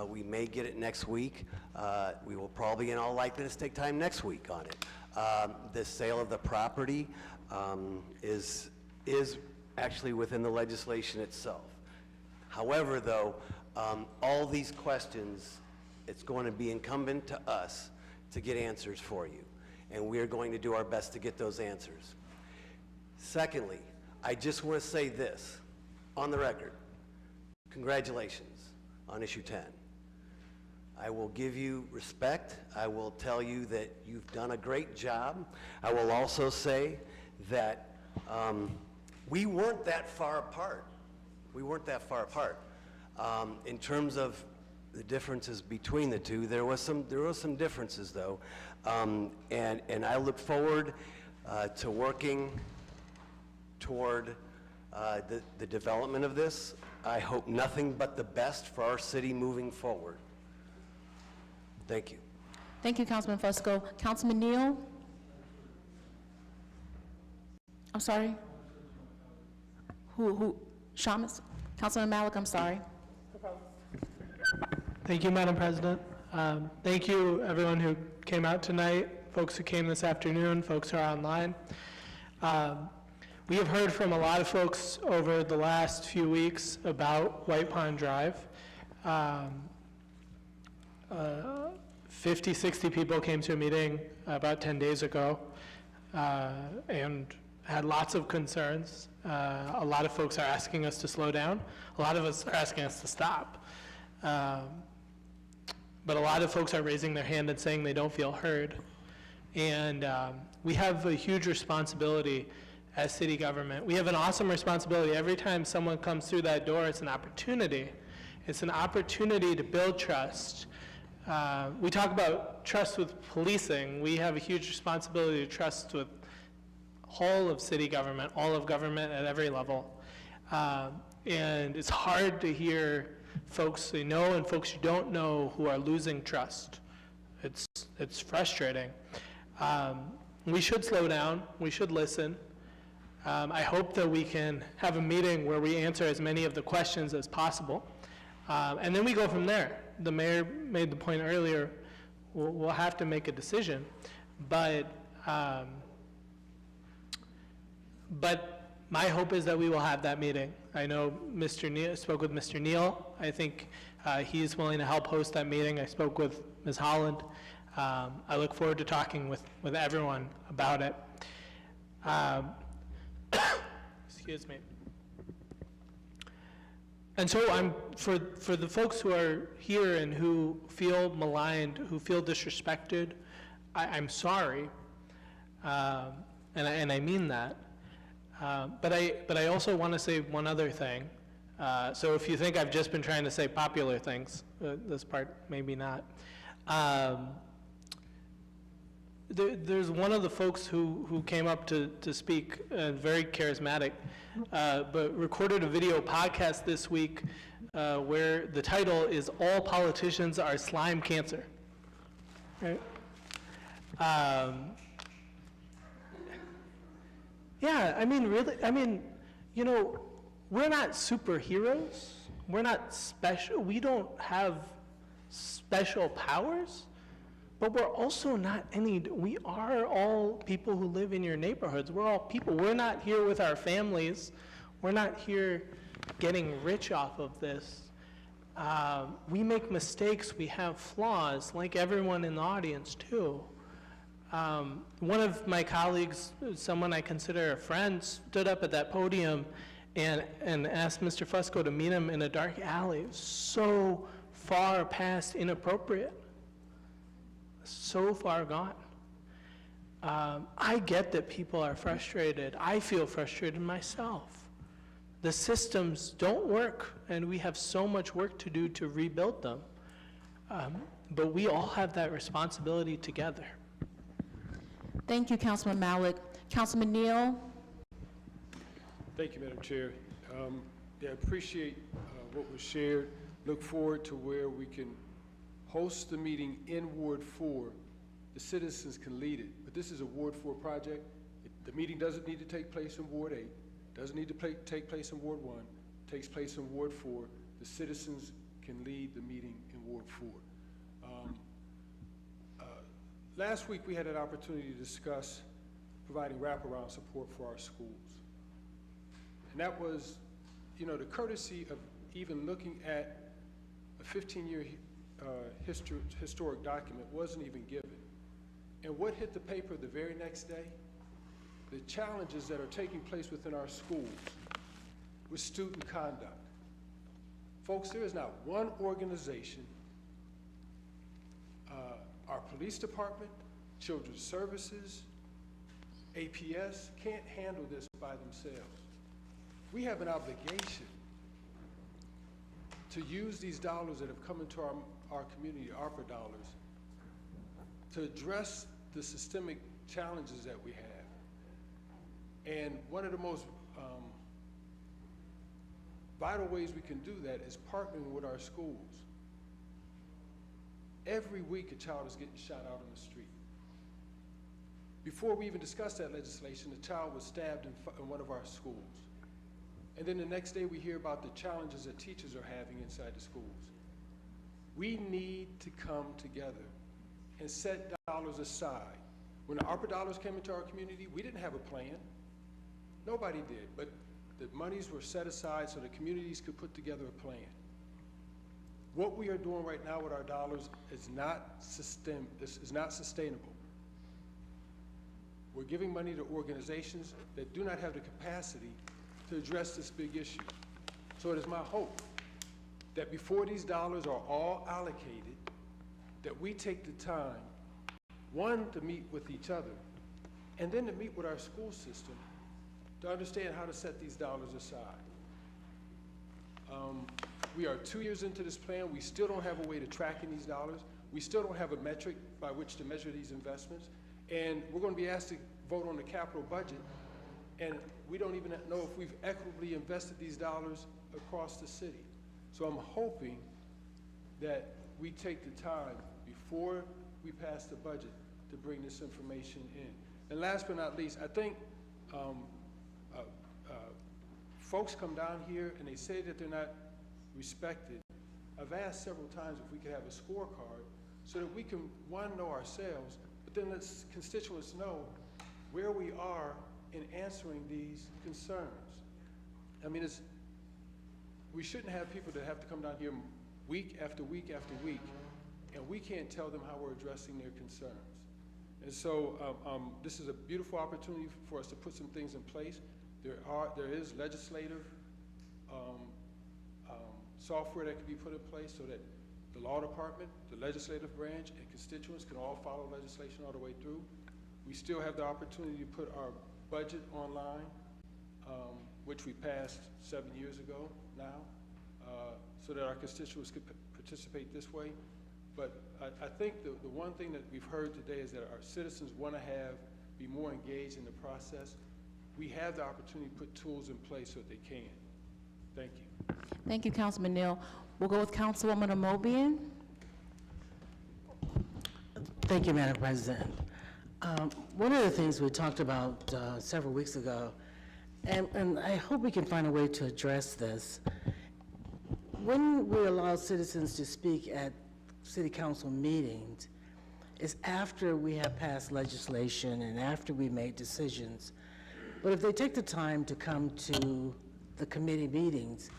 We may get it next week. We will probably, in all likeliness, take time next week on it. The sale of the property is actually within the legislation itself. However, though, all these questions, it's going to be incumbent to us to get answers for you, and we're going to do our best to get those answers. Secondly, I just want to say this on the record. Congratulations on issue 10. I will give you respect. I will tell you that you've done a great job. I will also say that we weren't that far apart. We weren't that far apart. In terms of the differences between the two, there was some differences, though. And I look forward to working toward the development of this. I hope nothing but the best for our city moving forward. Thank you. Thank you, Councilman Fusco. Councilman Neal? I'm sorry? Who? Shamus? Councilman Malik, I'm sorry. Thank you, Madam President. Thank you, everyone who came out tonight, folks who came this afternoon, folks who are online. We have heard from a lot of folks over the last few weeks about White Pond Drive. 50, 60 people came to a meeting about 10 days ago and had lots of concerns. A lot of folks are asking us to slow down. A lot of us are asking us to stop. But a lot of folks are raising their hand and saying they don't feel heard. And we have a huge responsibility as city government. We have an awesome responsibility. Every time someone comes through that door, it's an opportunity. It's an opportunity to build trust. We talk about trust with policing. We have a huge responsibility to trust with whole of city government, all of government at every level. And it's hard to hear folks you know and folks you don't know who are losing trust. It's frustrating. We should slow down. We should listen. I hope that we can have a meeting where we answer as many of the questions as possible. And then we go from there. The mayor made the point earlier, we'll have to make a decision. But my hope is that we will have that meeting. I know Mr. Neal, spoke with Mr. Neal. I think he's willing to help host that meeting. I spoke with Ms. Holland. I look forward to talking with everyone about it. Excuse me. And so for the folks who are here and who feel maligned, who feel disrespected, I'm sorry, and I mean that. But I also want to say one other thing. So if you think I've just been trying to say popular things, this part maybe not. There's one of the folks who came up to speak, very charismatic, but recorded a video podcast this week where the title is "All Politicians Are Slime Cancer." Right? Yeah, I mean, really, you know, we're not superheroes. We're not special. We don't have special powers. But we're also not we are all people who live in your neighborhoods. We're all people. We're not here with our families. We're not here getting rich off of this. We make mistakes. We have flaws, like everyone in the audience, too. One of my colleagues, someone I consider a friend, stood up at that podium and asked Mr. Fusco to meet him in a dark alley. It was so far past inappropriate. So far gone. I get that people are frustrated. I feel frustrated myself. The systems don't work, and we have so much work to do to rebuild them. But we all have that responsibility together. Thank you, Councilman Malik. Councilman Neal? Thank you, Madam Chair. I appreciate what was shared. Look forward to where we can host the meeting in Ward 4, the citizens can lead it. But this is a Ward 4 project. The meeting doesn't need to take place in Ward 8, doesn't need to take place in Ward 1, takes place in Ward 4. The citizens can lead the meeting in Ward 4. Last week we had an opportunity to discuss providing wraparound support for our schools. And that was, you know, the courtesy of even looking at a 15-year historic document wasn't even given. And what hit the paper the very next day? The challenges that are taking place within our schools with student conduct. Folks, there is not one organization, our police department, children's services, APS, can't handle this by themselves. We have an obligation to use these dollars that have come into our community, ARPA dollars, to address the systemic challenges that we have. And one of the most vital ways we can do that is partnering with our schools. Every week a child is getting shot out on the street. Before we even discussed that legislation, a child was stabbed in one of our schools. And then the next day we hear about the challenges that teachers are having inside the schools. We need to come together and set dollars aside. When the ARPA dollars came into our community, we didn't have a plan. Nobody did, but the monies were set aside so the communities could put together a plan. What we are doing right now with our dollars is not sustainable. We're giving money to organizations that do not have the capacity to address this big issue. So it is my hope that before these dollars are all allocated, that we take the time, one, to meet with each other, and then to meet with our school system to understand how to set these dollars aside. We are 2 years into this plan. We still don't have a way to tracking these dollars. We still don't have a metric by which to measure these investments. And we're going to be asked to vote on the capital budget, and we don't even know if we've equitably invested these dollars across the city. So I'm hoping that we take the time before we pass the budget to bring this information in. And last but not least, I think folks come down here and they say that they're not respected. I've asked several times if we could have a scorecard so that we can, one, know ourselves, but then let constituents know where we are in answering these concerns. I mean, we shouldn't have people that have to come down here week after week after week, and we can't tell them how we're addressing their concerns. And so this is a beautiful opportunity for us to put some things in place. There is legislative software that can be put in place so that the law department, the legislative branch, and constituents can all follow legislation all the way through. We still have the opportunity to put our budget online, which we passed 7 years ago now, so that our constituents could participate this way. But I think the one thing that we've heard today is that our citizens want to be more engaged in the process. We have the opportunity to put tools in place so that they can. Thank you. Thank you, Councilman Neal. We'll go with Councilwoman Amobian. Thank you, Madam President. One of the things we talked about several weeks ago, and I hope we can find a way to address this, when we allow citizens to speak at city council meetings, is after we have passed legislation and after we made decisions. But if they take the time to come to the committee meetings,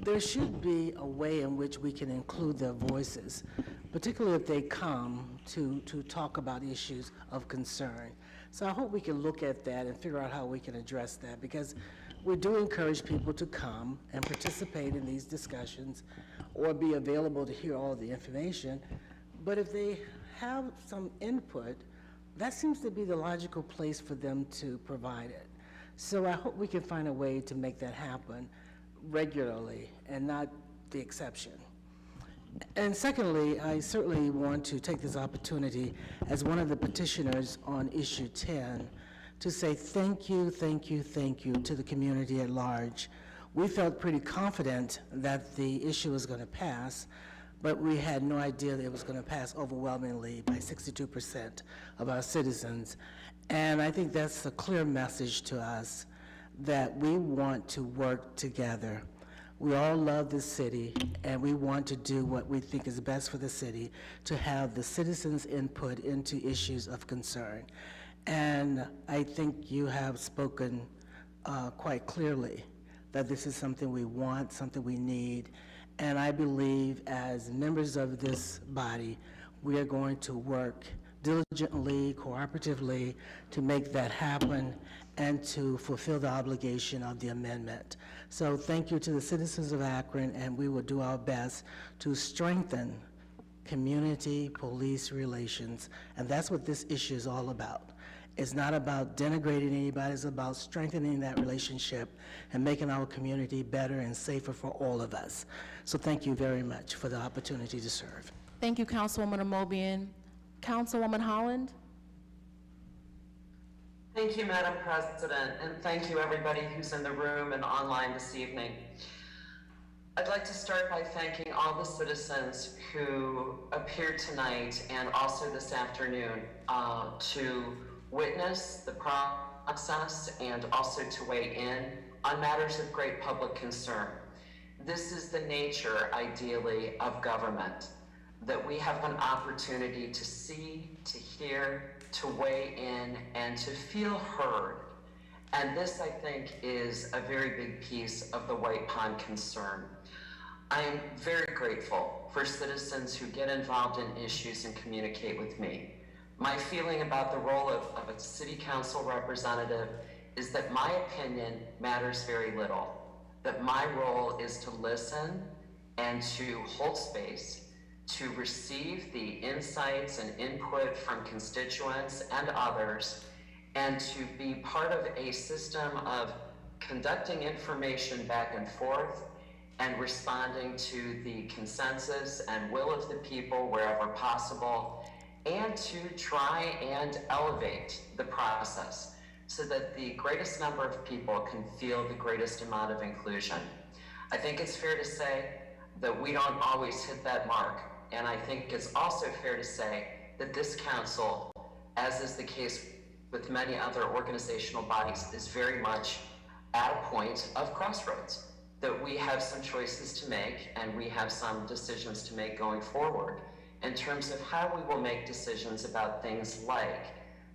there should be a way in which we can include their voices, particularly if they come to talk about issues of concern. So I hope we can look at that and figure out how we can address that, because we do encourage people to come and participate in these discussions or be available to hear all the information. But if they have some input, that seems to be the logical place for them to provide it. So I hope we can find a way to make that happen regularly and not the exception. And secondly, I certainly want to take this opportunity as one of the petitioners on issue 10 to say thank you, thank you, thank you to the community at large. We felt pretty confident that the issue was going to pass, but we had no idea that it was going to pass overwhelmingly by 62% of our citizens. And I think that's a clear message to us that we want to work together. We all love this city, and we want to do what we think is best for the city, to have the citizens' input into issues of concern. And I think you have spoken quite clearly that this is something we want, something we need. And I believe as members of this body, we are going to work diligently, cooperatively to make that happen and to fulfill the obligation of the amendment. So thank you to the citizens of Akron, and we will do our best to strengthen community-police relations. And that's what this issue is all about. It's not about denigrating anybody, it's about strengthening that relationship and making our community better and safer for all of us. So thank you very much for the opportunity to serve. Thank you, Councilwoman Amobian. Councilwoman Holland. Thank you, Madam President, and thank you everybody who's in the room and online this evening. I'd like to start by thanking all the citizens who appeared tonight and also this afternoon to witness the process and also to weigh in on matters of great public concern. This is the nature, ideally, of government, that we have an opportunity to see, to hear, to weigh in, and to feel heard. And this, I think, is a very big piece of the White Pond concern. I am very grateful for citizens who get involved in issues and communicate with me. My feeling about the role of a city council representative is that my opinion matters very little, that my role is to listen and to hold space, to receive the insights and input from constituents and others, and to be part of a system of conducting information back and forth and responding to the consensus and will of the people wherever possible, and to try and elevate the process so that the greatest number of people can feel the greatest amount of inclusion. I think it's fair to say that we don't always hit that mark, and I think it's also fair to say that this council, as is the case with many other organizational bodies, is very much at a point of crossroads, that we have some choices to make and we have some decisions to make going forward in terms of how we will make decisions about things like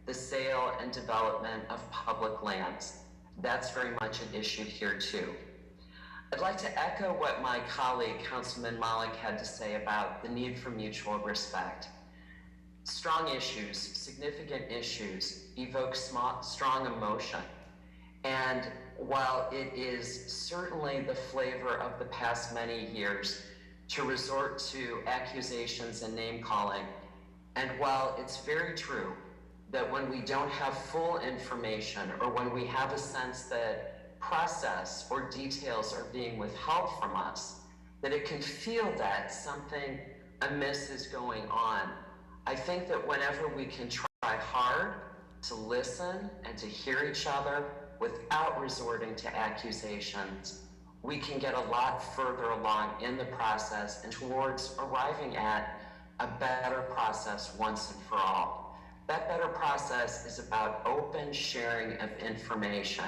the sale and development of public lands. That's very much an issue here too. I'd like to echo what my colleague, Councilman Malik, had to say about the need for mutual respect. Strong issues, significant issues, evoke strong emotion. And while it is certainly the flavor of the past many years to resort to accusations and name calling, and while it's very true that when we don't have full information or when we have a sense that process or details are being withheld from us, that it can feel that something amiss is going on. I think that whenever we can try hard to listen and to hear each other without resorting to accusations, we can get a lot further along in the process and towards arriving at a better process once and for all. That better process is about open sharing of information.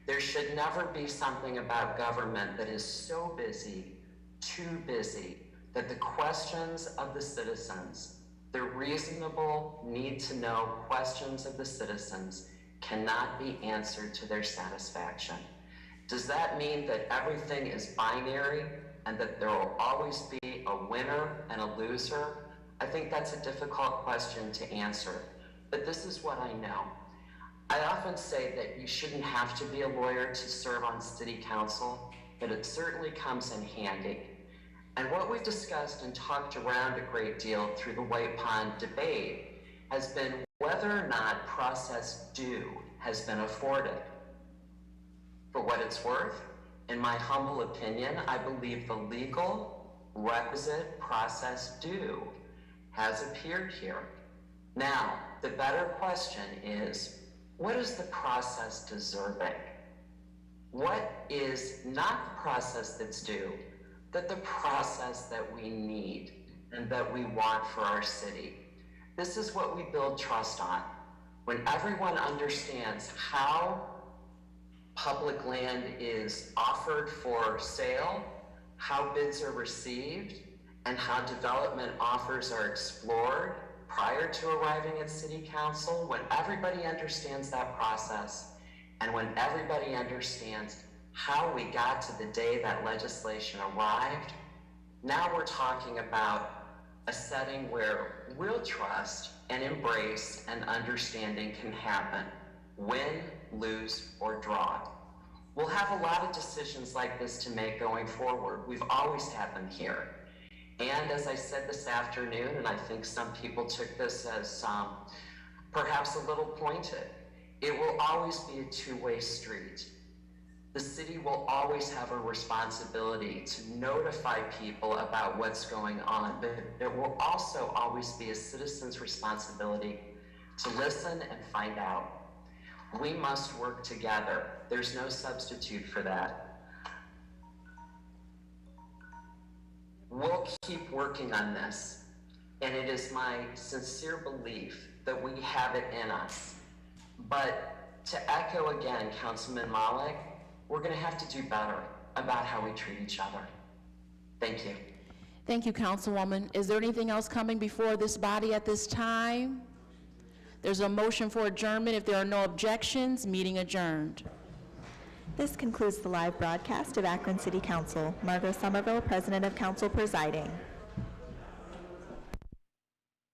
There should never be something about government that is so busy, too busy, that the questions of the citizens, the reasonable need-to-know questions of the citizens, cannot be answered to their satisfaction. Does that mean that everything is binary and that there will always be a winner and a loser? I think that's a difficult question to answer, but this is what I know. I often say that you shouldn't have to be a lawyer to serve on city council, but it certainly comes in handy. And what we've discussed and talked around a great deal through the White Pond debate has been whether or not process due has been afforded. For what it's worth, in my humble opinion, I believe the legal requisite process due has appeared here. Now, the better question is, what is the process deserving? What is not the process that's due, but the process that we need and that we want for our city? This is what we build trust on. When everyone understands how public land is offered for sale, how bids are received, and how development offers are explored prior to arriving at City Council, when everybody understands that process, and when everybody understands how we got to the day that legislation arrived, now we're talking about a setting where real trust and embrace and understanding can happen, win, lose, or draw. We'll have a lot of decisions like this to make going forward. We've always had them here. And as I said this afternoon, and I think some people took this as perhaps a little pointed, it will always be a two-way street. The city will always have a responsibility to notify people about what's going on, but it will also always be a citizen's responsibility to listen and find out. We must work together. There's no substitute for that. We'll keep working on this, and it is my sincere belief that we have it in us. But to echo again, Councilman Malik, we're going to have to do better about how we treat each other. Thank you. Thank you, Councilwoman. Is there anything else coming before this body at this time? There's a motion for adjournment. If there are no objections, meeting adjourned. This concludes the live broadcast of Akron City Council. Margot Somerville, President of Council, presiding.